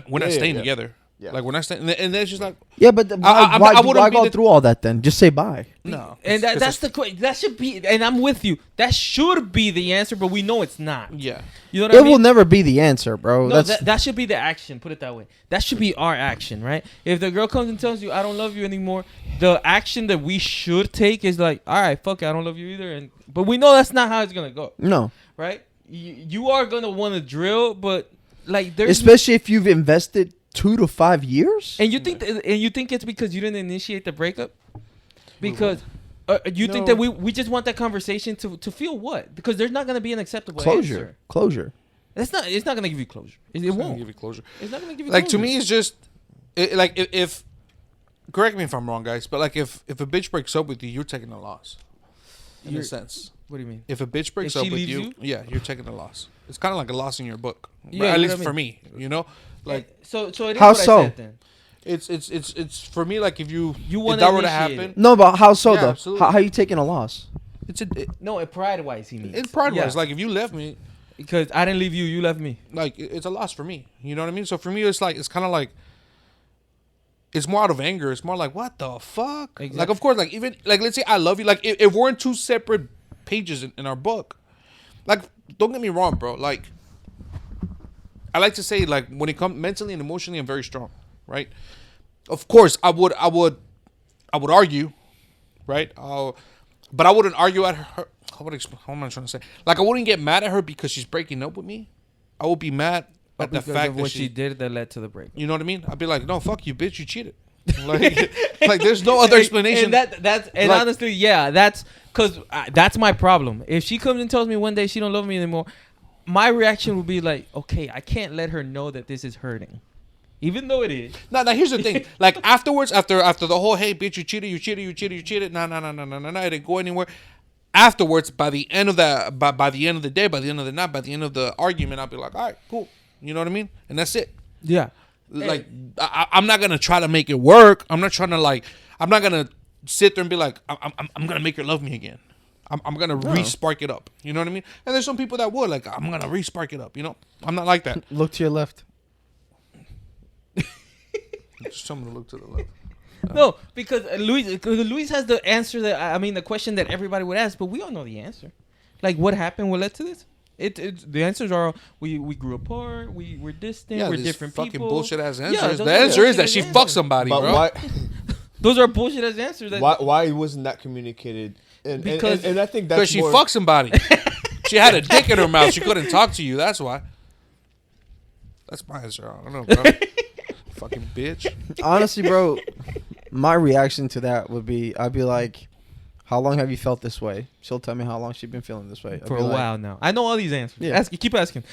We're not staying together. Yeah. Like, we're not staying, and then it's just like, Yeah, but I why wouldn't be go the- through all that then? Just say bye. no. And that's that should be. And I'm with you. That should be the answer, but we know it's not. Yeah. You know what I It mean? will never be the answer, bro. No, That's that should be the action. Put it that way. That should be our action, right? If the girl comes and tells you, "I don't love you anymore," the action that we should take is like, "All right, fuck it, I don't love you either." But we know that's not how it's gonna go, no. right? You are gonna want to drill, but like there's Especially if you've invested 2 to 5 years. and you think it's because you didn't initiate the breakup, because you think No. that we just want that conversation to feel what? Because there's not gonna be an acceptable Closure. answer. It's not gonna give you closure. It It's not won't. gonna give you closure. It's not gonna give you Like, closure. to me, it's just like if correct me if I'm wrong, guys, but like if a bitch breaks up with you, you're taking a loss. In a sense, What do you mean? if a bitch breaks If up she with leaves you, you? yeah, you're taking a loss. It's kind of like a loss in your book. Yeah, At you least know what I for mean? me, like So it is How what so? I said then. it's for me, like if You if wanna that were to initiate happen, it. No, but how so Yeah, though? absolutely. How you taking a loss? No, pride wise he means. it's pride wise. Yeah. Like if you left me, Because I didn't leave you, you left me. like it's a loss for me. You know what I mean? So for me, it's like it's kind of like it's more out of anger. It's more like, what the fuck? Exactly. Like, of course, like, even, like, let's say I love you. Like, if we're in two separate pages in our book, like, don't get me wrong, bro. Like, I like to say, like, when it comes mentally and emotionally, I'm very strong, right? Of course, I would argue, right? But I wouldn't argue at her. How am I trying to say? Like, I wouldn't get mad at her because she's breaking up with me. I would be mad at the Because fact of that what she did that led to the break. You know what I mean? I'd be like, no, fuck you, bitch, you cheated. Like there's no other explanation. And that's like, honestly, yeah, that's because that's my problem. If she comes and tells me one day she don't love me anymore, my reaction would be like, okay, I can't let her know that this is hurting, even though it is. Now here's the thing. Like, afterwards, after the whole, hey, bitch, you cheated. No, it didn't go anywhere. Afterwards, by the end of the day, by the end of the night, by the end of the argument, I'll be like, all right, cool. You know what I mean? And that's it. Yeah. Like, I'm not gonna try to make it work. I'm not gonna sit there and be like, I'm gonna make her love me again. I'm gonna re-spark it up. You know what I mean? And there's some people that would, like, I'm gonna re-spark it up. You know, I'm not like that. Look to your left. Someone to look to the left. No, because Luis has the answer the question that everybody would ask, but we all know the answer. Like, what happened? What led to this? The answers are we grew apart, we're distant, we're different fucking people. bullshit ass Yeah, answers. those The are answer is that bullshit she ass fucked somebody, But bro. why? Those are bullshit as answers. Why wasn't that communicated? And I think that's Because she more, fucked somebody. She had a dick in her mouth. She couldn't talk to you. That's why. That's my answer. I don't know, bro. Fucking bitch. Honestly, bro, my reaction to that would be, I'd be like, how long have you felt this way? She'll tell me how long she's been feeling this way. I'd for be a like, while now. I know all these answers. Yeah. Keep asking.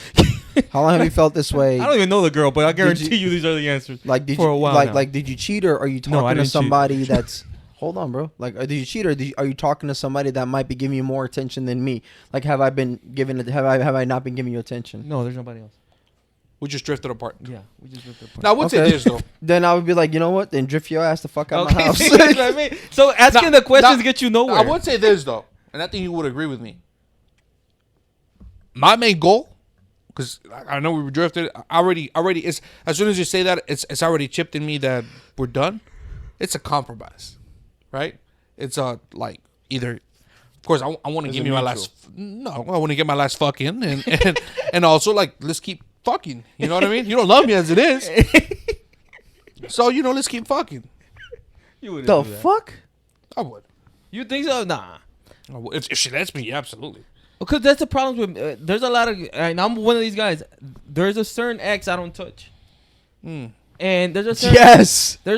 How long have you felt this way? I don't even know the girl, but I guarantee you these are the answers. Like, did for you a while like now. like did you cheat, or are you No, I talking to didn't cheat. somebody that's hold on, bro? Like, did you cheat, or are you talking to somebody that might be giving you more attention than me? Like, have I not been giving you attention? No, there's nobody else. We just drifted apart. Yeah, we just ripped it apart. Now, I would say this, though. Then I would be like, you know what? Then drift your ass the fuck out Okay, my house. that's what I mean. So asking the questions get you nowhere. I would say this, though, and I think you would agree with me. My main goal, because I know we were drifted, already, it's, as soon as you say that, it's already chipped in me that we're done. It's a compromise, right? It's like, either, of course, I want to give me my last, no, I want to get my last fuck in, and also, like, let's keep fucking, you know what I mean? You don't love me as it is. So, let's keep fucking. You wouldn't The do that. fuck? I would. You think so? Nah. I would. If she lets me, yeah, absolutely. Because that's the problem with there's a lot of and I'm one of these guys. There's a certain ex I don't touch, and there's a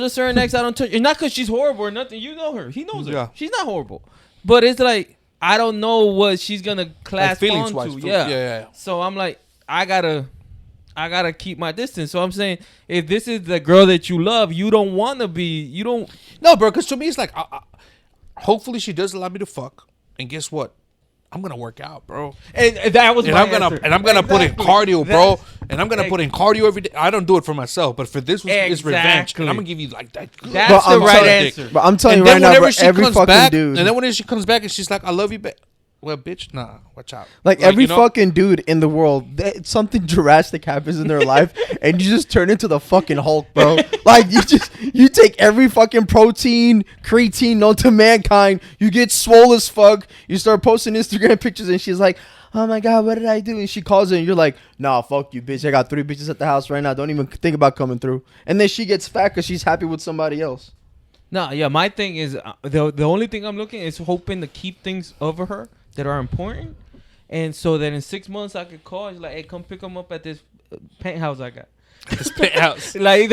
certain ex I don't touch. And not because she's horrible or nothing. You know her. He knows her. Yeah. She's not horrible, but it's like I don't know what she's gonna clasp feelings-wise, onto. yeah. Yeah. Yeah. So I'm like, I gotta keep my distance. So I'm saying, if this is the girl that you love, you don't want to be. You don't. No, bro. Because to me, it's like, hopefully she does allow me to fuck, and guess what? I'm gonna work out, bro. And that was my answer. I'm gonna put in Exactly. cardio, bro. That's- And I'm gonna put in cardio every day. I don't do it for myself, but for this is revenge. And I'm gonna give you like that. That's But the I'm right telling- answer. But I'm telling And you then right now, whenever bro, she every comes fucking back, dude. and then when she comes back and she's like, "I love you back," well, bitch, nah, watch out. Like, every you know? fucking dude in the world, something drastic happens in their life, and you just turn into the fucking Hulk, bro. Like, you take every fucking protein, creatine known to mankind, you get swole as fuck, you start posting Instagram pictures, and she's like, oh my god, what did I do? And she calls in, and you're like, nah, fuck you, bitch. I got 3 bitches at the house right now. Don't even think about coming through. And then she gets fat because she's happy with somebody else. No, yeah, my thing is the only thing I'm looking is hoping to keep things over her that are important, and so that in 6 months I could call. She's like, hey, come pick them up at this penthouse I got. This penthouse. Like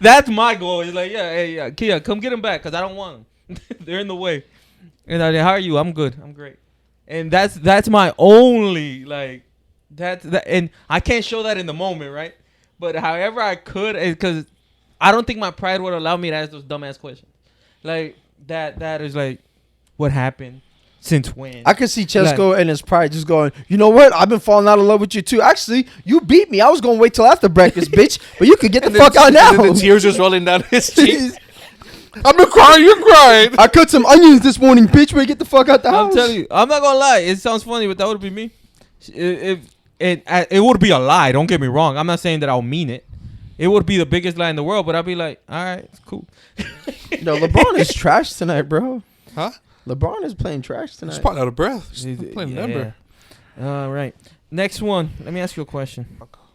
that's my goal. It's like, yeah, hey, yeah, Kia, come get them back because I don't want them. They're in the way. And I, how are you? I'm good. I'm great. And that's my only like that. And I can't show that in the moment, right? But however I could, because I don't think my pride would allow me to ask those dumbass questions. Like that is like, what happened? Since when? I could see Chesko and his pride just going, you know what? I've been falling out of love with you too. Actually, you beat me. I was going to wait till after breakfast, bitch. But you could get the fuck out now. And then the tears just rolling down his cheeks. I'm not crying. You're crying. I cut some onions this morning, bitch. Wait, get the fuck out the house. I'm telling you, I'm not gonna lie. It sounds funny, but that would be me. It would be a lie. Don't get me wrong. I'm not saying that I'll mean it, It would be the biggest lie in the world, but I'd be like, all right, it's cool. No, LeBron is trash tonight, bro. Huh? LeBron is playing trash He's tonight. probably out of breath. He's playing number. All right. Next one. Let me ask you a question.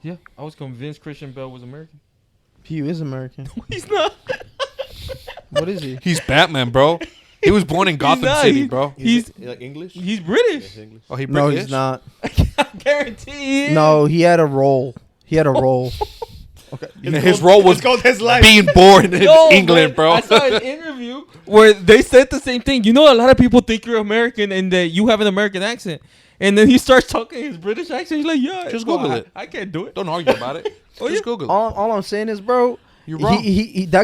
Yeah, I was convinced Christian Bale was American. He is American. He's not. What is he? He's Batman, bro. He was born in Gotham not. City, bro. He's like English. he's British. Yes, English. Oh, he No, British? he's not. I guarantee he is. No, he had a role. He had a role. His role was It's called his life. being born in No, England, man, bro. I saw an interview where they said the same thing. You know, a lot of people think you're American and that you have an American accent. And then he starts talking his British accent. He's like, yeah. Just no, Google it. I can't do it. Don't argue about it. Just Google it. All I'm saying is, bro, You're wrong.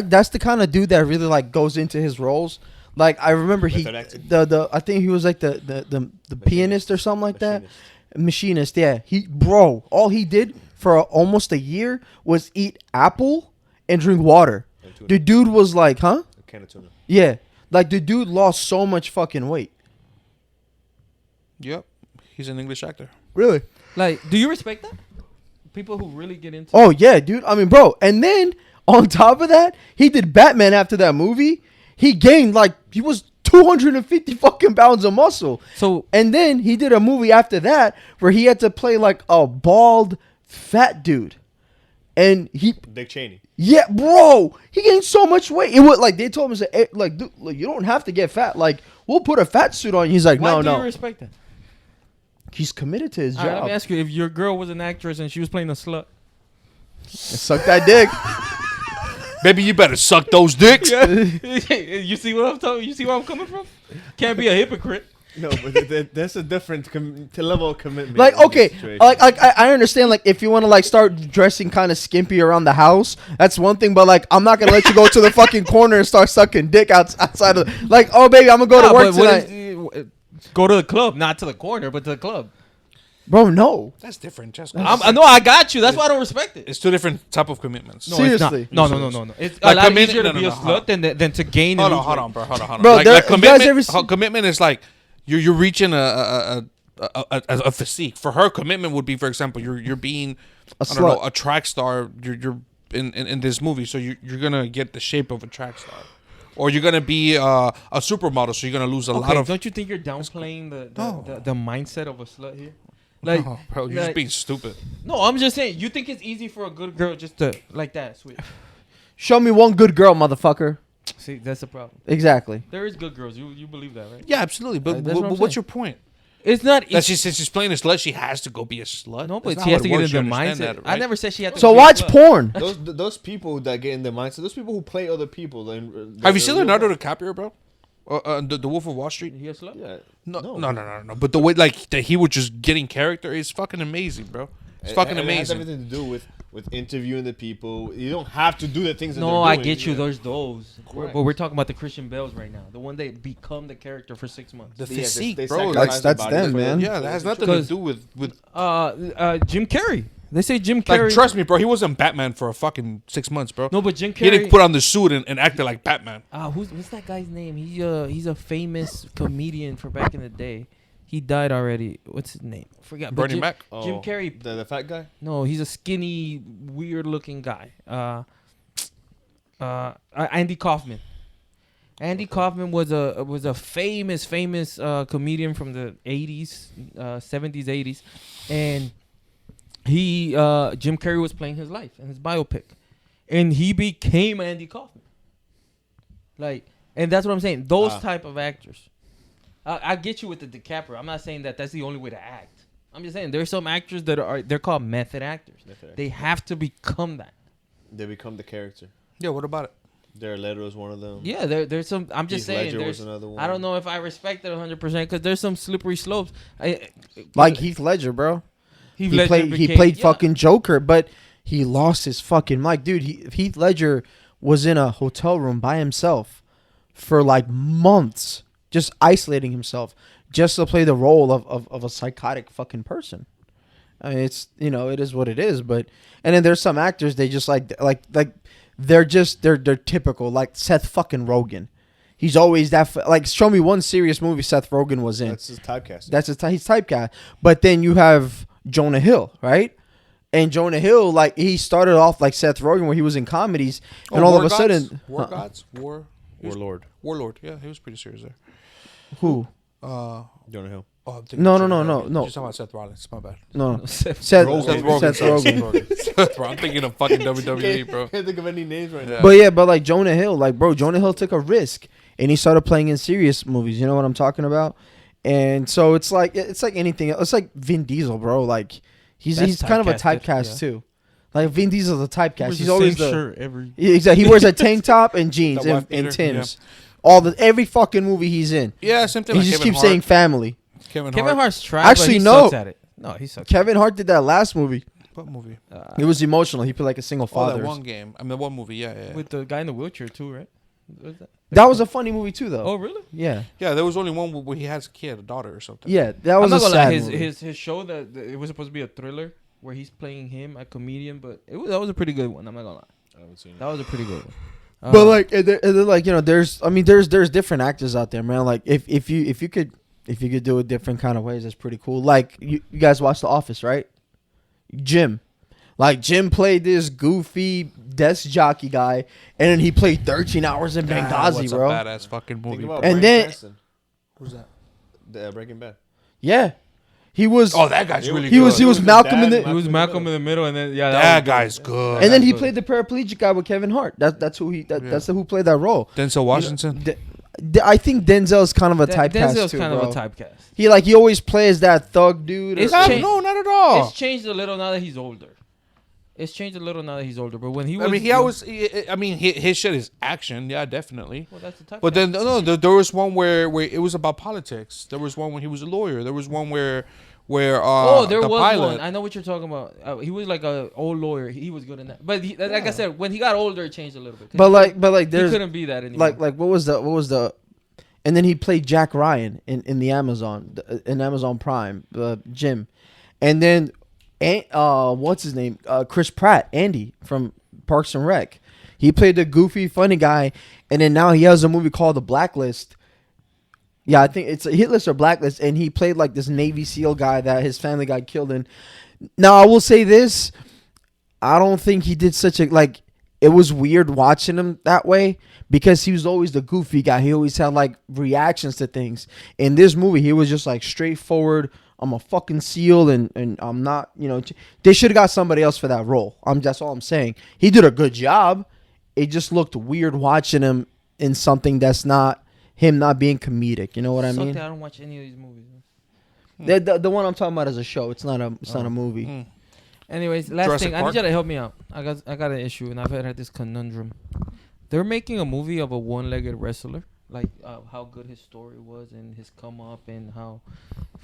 that's the kind of dude that really like goes into his roles. Like I remember Method acting. I think he was like the pianist or something like that. Machinist, yeah. All he did for almost a year was eat apple and drink water. The dude was like, huh? A can of tuna. Yeah. Like the dude lost so much fucking weight. Yep. He's an English actor. Really? Like, do you respect that? People who really get into Oh yeah, dude. I mean, bro. And then on top of that, he did Batman after that movie. He gained he was 250 fucking pounds of muscle. So And then he did a movie after that where he had to play like a bald fat dude. And Dick Cheney. yeah, bro, he gained so much weight. It was like they told him, say, like, dude, like, you don't have to get fat. Like, we'll put a fat suit on you. He's like, why do no. you respect that? He's committed to his All right, let job. me ask you, if your girl was an actress and she was playing a slut. Suck that dick. Baby, you better suck those dicks. You see what I'm talking? You see where I'm coming from? Can't be a hypocrite. No, but that's a different level of commitment. Like, in this okay, situation. like I understand, like, if you want to like start dressing kind of skimpy around the house, that's one thing. But like, I'm not gonna let you go to the fucking corner and start sucking dick outside of. Like, oh baby, I'm gonna go to work tonight. Go to the club, not to the corner, but to the club. Bro, no. That's different, Just No, I got you. That's why I don't respect it. It's two different type of commitments. No, Seriously. it's not. No. It's Like a lot commitment- easier to no, be no, a no, slut than to gain. Hold and on, lose hold on, weight. bro. Hold on. Bro, Like you guys commitment, ever commitment is like you're reaching a physique. For her, commitment would be, for example, you're being slut. a track star. You're in this movie, so you're gonna get the shape of a track star. Or you're gonna be a supermodel, so you're gonna lose a lot of. Don't you think you're downplaying the mindset of a slut here? Like, No, bro, you're just being stupid. No, I'm just saying. You think it's easy for a good girl just to like that switch? Show me one good girl, motherfucker. See, that's the problem. Exactly. There is good girls. You believe that, right? Yeah, absolutely. But That's what I'm what's saying. your point? It's not. That since she's playing a slut, she has to go be a slut. No, That's but not she how has to it get works. into the You understand mindset. that, I right? never said she had to. So be a watch slut. porn. those people that get in the mindset, those people who play other people. Have you seen Leonardo DiCaprio, bro? The Wolf of Wall Street. He a slut? Yeah. No. But the way like that he was just getting character is fucking amazing, bro. It's fucking It has amazing. everything to do with interviewing the people. You don't have to do the things that No, they're I doing. get you. Yeah. There's those. Correct. But we're talking about the Christian Bales right now. The one that become the character for 6 months. The Yeah, physique, they bro. sacrifice That's their bodies them, for man. Yeah, that has nothing to do with Jim Carrey. They say Jim Carrey. like. Trust me, bro. He wasn't Batman for a fucking 6 months, bro. No, but Jim Carrey. He didn't put on the suit and acted like Batman. What's that guy's name? He's a famous comedian for back in the day. He died already. What's his name? Forgot. But Bernie Mac. Jim Carrey. the fat guy. No, he's a skinny, weird-looking guy. Andy Kaufman. Andy Kaufman was a famous comedian from the 80s, 70s, 80s, and he Jim Carrey was playing his life in his biopic, and he became Andy Kaufman. Like, and that's what I'm saying. Those type of actors. I get you with the DiCaprio. I'm not saying that that's the only way to act. I'm just saying there's some actors they're called method actors. They have to become that. They become the character. Yeah, what about it? Jared Leto is one of them. Yeah, there's some. I'm just Heath saying. Ledger was There's. another one. I don't know if I respect it 100% because there's some slippery slopes. Like Heath Ledger, bro. Heath He Ledger played became- yeah. fucking Joker, but he lost his fucking mic, dude. Heath Ledger was in a hotel room by himself for like months, just isolating himself, just to play the role of a psychotic fucking person. I mean, it's, it is what it is. But and then there's some actors, they just like they're typical, like Seth fucking Rogen. He's always that like, show me one serious movie Seth Rogen was in. That's his typecast. He's typecast. But then you have Jonah Hill, right? And Jonah Hill, like he started off like Seth Rogen, where he was in comedies, and all of a sudden, Warlord. Warlord. Yeah, he was pretty serious there. Who? Jonah Hill. Oh, I'm thinking No. You're talking about Seth Rollins. My bad. No, Seth Rogen. Rogen. I'm thinking of fucking WWE, bro. Can't think of any names right now. But like Jonah Hill, like bro, Jonah Hill took a risk and he started playing in serious movies. You know what I'm talking about? And so it's like anything else. It's like Vin Diesel, bro. Like he's kind of a typecast too. Like Vin Diesel's a typecast. He's always the shirt every. Exactly. He wears a tank top and jeans The wife and beater, Timbs. Every fucking movie he's in. Yeah, same thing. He like just Kevin keeps Hart. saying family. Kevin Hart's trash. Actually, but he no. sucks at it. No, he sucks. Kevin Hart did that last movie. What movie? It was emotional. He played like a single Oh, father. that one game. I mean, the one movie. Yeah. With the guy in the wheelchair too, right? What was that? That was a funny movie too, though. Oh, really? Yeah. Yeah, there was only one where he has a kid, a daughter or something. Yeah, that was I'm not a gonna lie. sad His, movie. his show that it was supposed to be a thriller where he's playing him, a comedian, but that was a pretty good one. I'm not gonna lie. I haven't seen it. That was a pretty good one. But like, and they're like, you know, there's different actors out there, man. Like, if you could do it different kind of ways, that's pretty cool. Like, you guys watch The Office, right? Jim played this goofy desk jockey guy, and then he played 13 Hours in Benghazi, What's bro. a badass fucking movie. Think about And Bryan then- Cranston, Who's that? the Breaking Bad. Yeah, he was. Oh, that guy's really he good. was He Malcolm in dad, the. He was Malcolm in the Middle, and then That guy's good. And then he played the paraplegic guy with Kevin Hart. That's who that's who played that role. Denzel Washington. I think Denzel's kind of a typecast Denzel's too, kind bro. of a typecast. He always plays that thug dude. It's or- changed. No, not at all. It's changed a little now that he's older. But when he was, I mean, his shit is action. Yeah, definitely. Well, that's the type. But then there was one where it was about politics. There was one when he was a lawyer. There was one where there the was pilot. one. I know what you're talking about. He was like a old lawyer. He was good in that. But like I said, when he got older, it changed a little bit. But like he there's couldn't be that anymore. like what was the and then he played Jack Ryan in the Amazon Prime, Jim, and then what's his name, Chris Pratt, Andy from Parks and Rec. He played the goofy funny guy, and then now he has a movie called The Blacklist. Yeah, I think it's a Hit List or Blacklist, and he played like this Navy SEAL guy that his family got killed in. Now I will say this, I don't think he did such a like. It was weird watching him that way because he was always the goofy guy. He always had like reactions to things. In this movie, he was just like straightforward. I'm a fucking SEAL and I'm not, you know. They should have got somebody else for that role. That's all I'm saying. He did a good job. It just looked weird watching him in something that's not him not being comedic. You know what I mean? I don't watch any of these movies. The one I'm talking about is a show. It's not a movie. Anyways, last Jurassic thing, I Park? need you to help me out. I got an issue, and I've had this conundrum. They're making a movie of a one-legged wrestler, like how good his story was and his come up, and how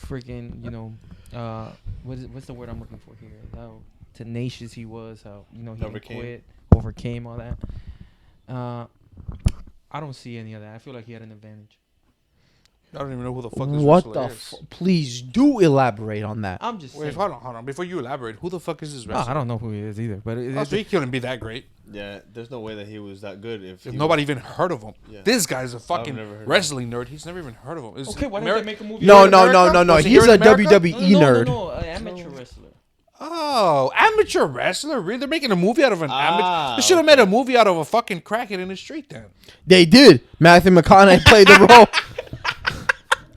freaking what's the word I'm looking for here? How tenacious he was, how he overcame all that. I don't see any of that. I feel like he had an advantage. I don't even know who the fuck this What wrestler the? is. Please do elaborate on that. I'm just Wait, saying. hold on. Before you elaborate, who the fuck is this wrestler? I don't know who he is either, but He couldn't be that great. Yeah, there's no way that he was that good if Nobody even heard of him. Yeah. This guy's a never fucking heard of wresling nerd. He's never even heard of him. okay. Why didn't they make a movie? No. Was he He's here a in America? WWE nerd. No, amateur wrestler. Oh, amateur wrestler? Really? They're making a movie out of an amateur? Ah, They should have made a movie out of a fucking crackhead in the street then. They did. Matthew McConaughey played the role.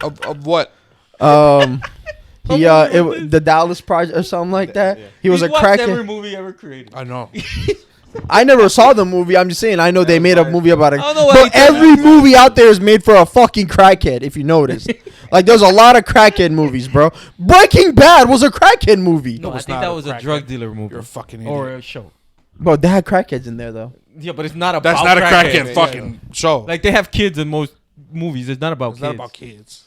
Of what? The Dallas Project or something like that. Yeah. He was a He's watched every crackhead. movie ever created. I know. I never saw the movie. I'm just saying. I know they made a movie about it. I don't know why But he said every movie out there is made for a fucking crackhead. If you notice, like there's a lot of crackhead movies, bro. Breaking Bad was a crackhead movie. No, I it's think not that a was a crackhead. drug dealer movie. You're a fucking or idiot. a show. Bro, they had crackheads in there though. Yeah, but it's not about. That's not a crackhead Yeah, fucking show. Like they have kids in most movies. It's not about It's kids. not about kids.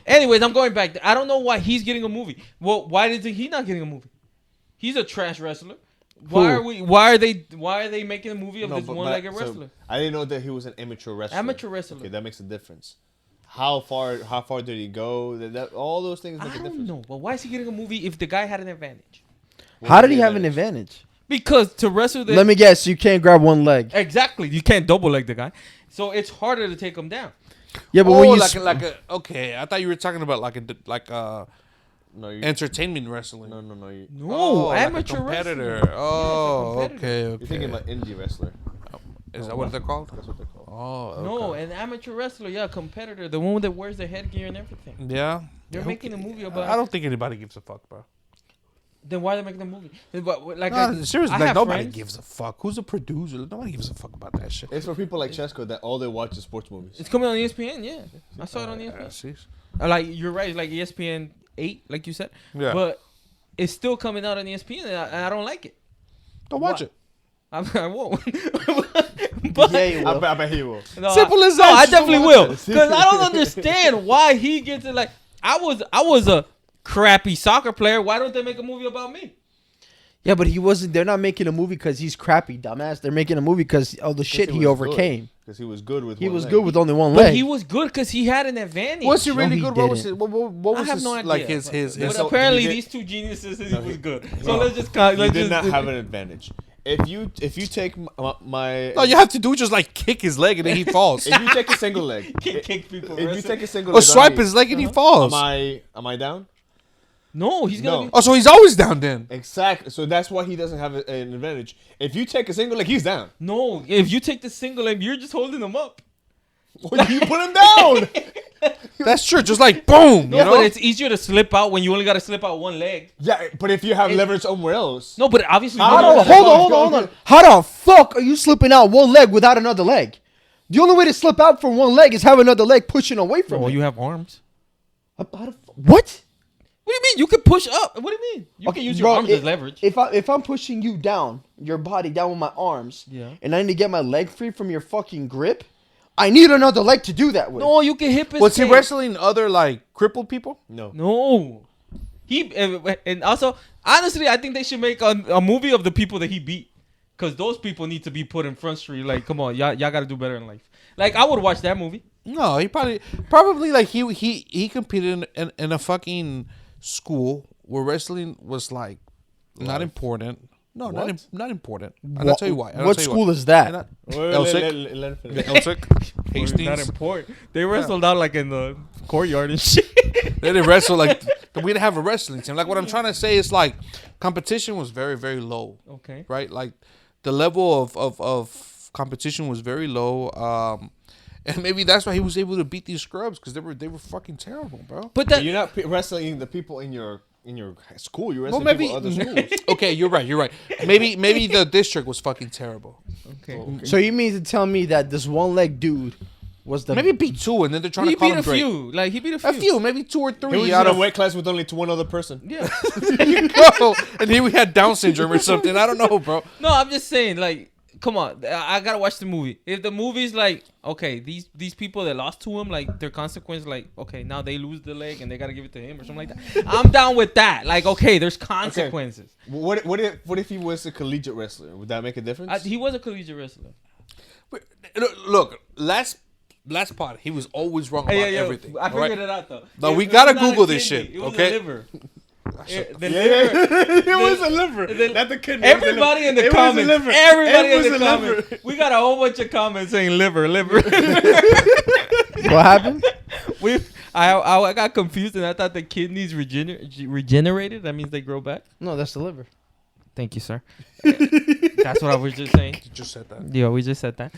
Anyways, I'm going back. I don't know why he's getting a movie. Well, why is he not getting a movie? He's a trash wrestler. Why are they making a movie of this one-legged wrestler? I didn't know that he was an amateur wrestler. Amateur wrestler. Okay, that makes a difference. How far did he go? All those things make I a difference. don't know, but why is he getting a movie if the guy had an advantage? How did he have an advantage? Because to wrestle, Let me guess. You can't grab one leg. exactly, you can't double leg the guy, so it's harder to take him down. Yeah, but Oh, when you okay. I thought you were talking about like No, you. Entertainment wrestling. No. You, No, like a amateur competitor. wrestling. Oh, Yeah, it's a competitor. okay. you're thinking about indie wrestler. Is that what they're called? That's what they're called. Oh, okay. No, an amateur wrestler, yeah, competitor, the one that wears the headgear and everything. Yeah. They're making a movie about. I don't think anybody gives a fuck, bro. Then why are they making the movie? But, like, No, seriously, I like have nobody friends- gives a fuck. Who's a producer? Nobody gives a fuck about that shit. It's for people like Chesko that all they watch is sports movies. It's coming on ESPN, yeah. I saw it on ESPN. See? Like you're right, it's like ESPN 8, like you said. Yeah. But it's still coming out on ESPN, and I don't like it. Don't watch Why? it. I won't. But Yeah, you will. I bet he will. no, Simple as No, that. I Just definitely watch will, it. because I don't understand why he gets it. Like I was a crappy soccer player. Why don't they make a movie about me? Yeah, but he wasn't. They're not making a movie because he's crappy, dumbass. They're making a movie because of the shit he overcame. Because he was good with. He one was leg. good with only one But leg. he was good because he had an advantage. Was he No, really he good? What was didn't. it? What I was have his, no idea. like his But So apparently he did- these two geniuses said No, he was he- good. no. So let's just let's He did just not have an advantage. If you take my No, you have to do just like kick his leg and then he falls. if you take a single leg, kick people. if you wrestling. take a single Or leg, swipe on me, his leg and he falls. am I down? No, he's gonna No. be. Oh, so he's always down then. Exactly. So that's why he doesn't have an advantage. If you take a single leg, he's down. No, if you take the single leg, you're just holding him up. Well, you put him down. That's true. Just like boom, No, you know. but it's easier to slip out when you only got to slip out one leg. Yeah, but if you have leverage somewhere else, No, but obviously. How you do- don't- Hold on. How the fuck are you slipping out one leg without another leg? The only way to slip out from one leg is have another leg pushing away from Well, it. you have arms. What? What do you mean? You can push up. What do you mean? You can use your bro, arms as leverage. If I'm pushing you down, your body down with my arms, Yeah. and I need to get my leg free from your fucking grip, I need another leg to do that with. No, you can hip his Was he face. wrestling other like crippled people? no. No. He and also honestly, I think they should make a movie of the people that he beat, because those people need to be put in front street. Like, come on, y'all got to do better in life. Like, I would watch that movie. No, he probably like he competed in a fucking school where wrestling was like not important. No, not important. And I'll tell you why. What school is that? Let him finish. Elsick, Not Hastings. important. They wrestled out like in the courtyard and shit. They didn't wrestle like we didn't have a wrestling team. Like what I'm trying to say is like competition was very very low. Okay. Right, like the level of competition was very low. And maybe that's why he was able to beat these scrubs because they were fucking terrible, bro. But that You're not wrestling the people in your school. You're Well, wrestling maybe people in other schools. okay, you're right. Maybe the district was fucking terrible. okay. So you mean to tell me that this one leg dude was the Maybe beat two, and then they're trying He to call beat him a great. few. Like he beat a few. A few, maybe 2 or He 3 was out in a of weight class with only one other person. Yeah. there you go. And here we had Down syndrome or something. I don't know, bro. No, I'm just saying, like, come on, I gotta watch the movie. If the movie's like, okay, these people that lost to him, like their consequence, like, okay, now they lose the leg and they gotta give it to him or something like that. I'm down with that. Like, okay, there's consequences. What if he was a collegiate wrestler? Would that make a difference? He was a collegiate wrestler. Look, last part, he was always wrong about everything. I all right? figured it out though. No, we It gotta was not a Google this kidney, shit, It was okay? the liver. The Yeah, liver. it was a liver. the- Not the kidney. Everybody in the It was a comments. liver. Everybody It in was the a comments. liver. We got a whole bunch of comments saying liver. what happened? I got confused and I thought the kidneys regenerated. That means they grow back. No, that's the liver. Thank you, sir. That's what I was just saying. You just said that. Yeah, we just said that.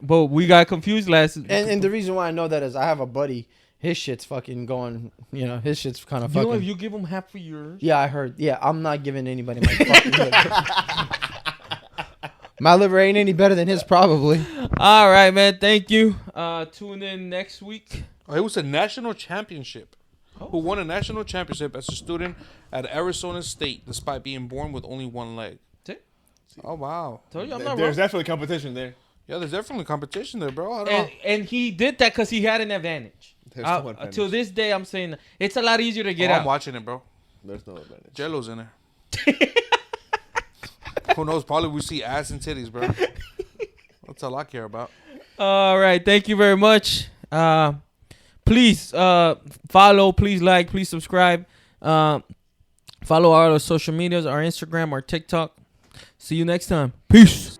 But we got confused last. And the reason why I know that is I have a buddy. His shit's fucking going. You know, his shit's kind of you fucking. know, if you give him half of yours. Yeah, I heard. Yeah, I'm not giving anybody my fucking liver. My liver ain't any better than his, probably. All right, man. Thank you. Tune in next week. Oh, it was a national championship. Who won a national championship as a student at Arizona State despite being born with only one leg. See? Oh, wow. Told you I'm not There's wrong. definitely competition there. Yeah, there's definitely competition there, bro. I don't know. And he did that because he had an advantage. There's no advantage. Till this day, I'm saying it's a lot easier to get I'm out. watching it, bro. There's no advantage. Jello's in there. Who knows? Probably we see ass and titties, bro. That's all I care about. All right. Thank you very much. Please follow. Please like. Please subscribe. Follow our social medias, our Instagram, our TikTok. See you next time. Peace.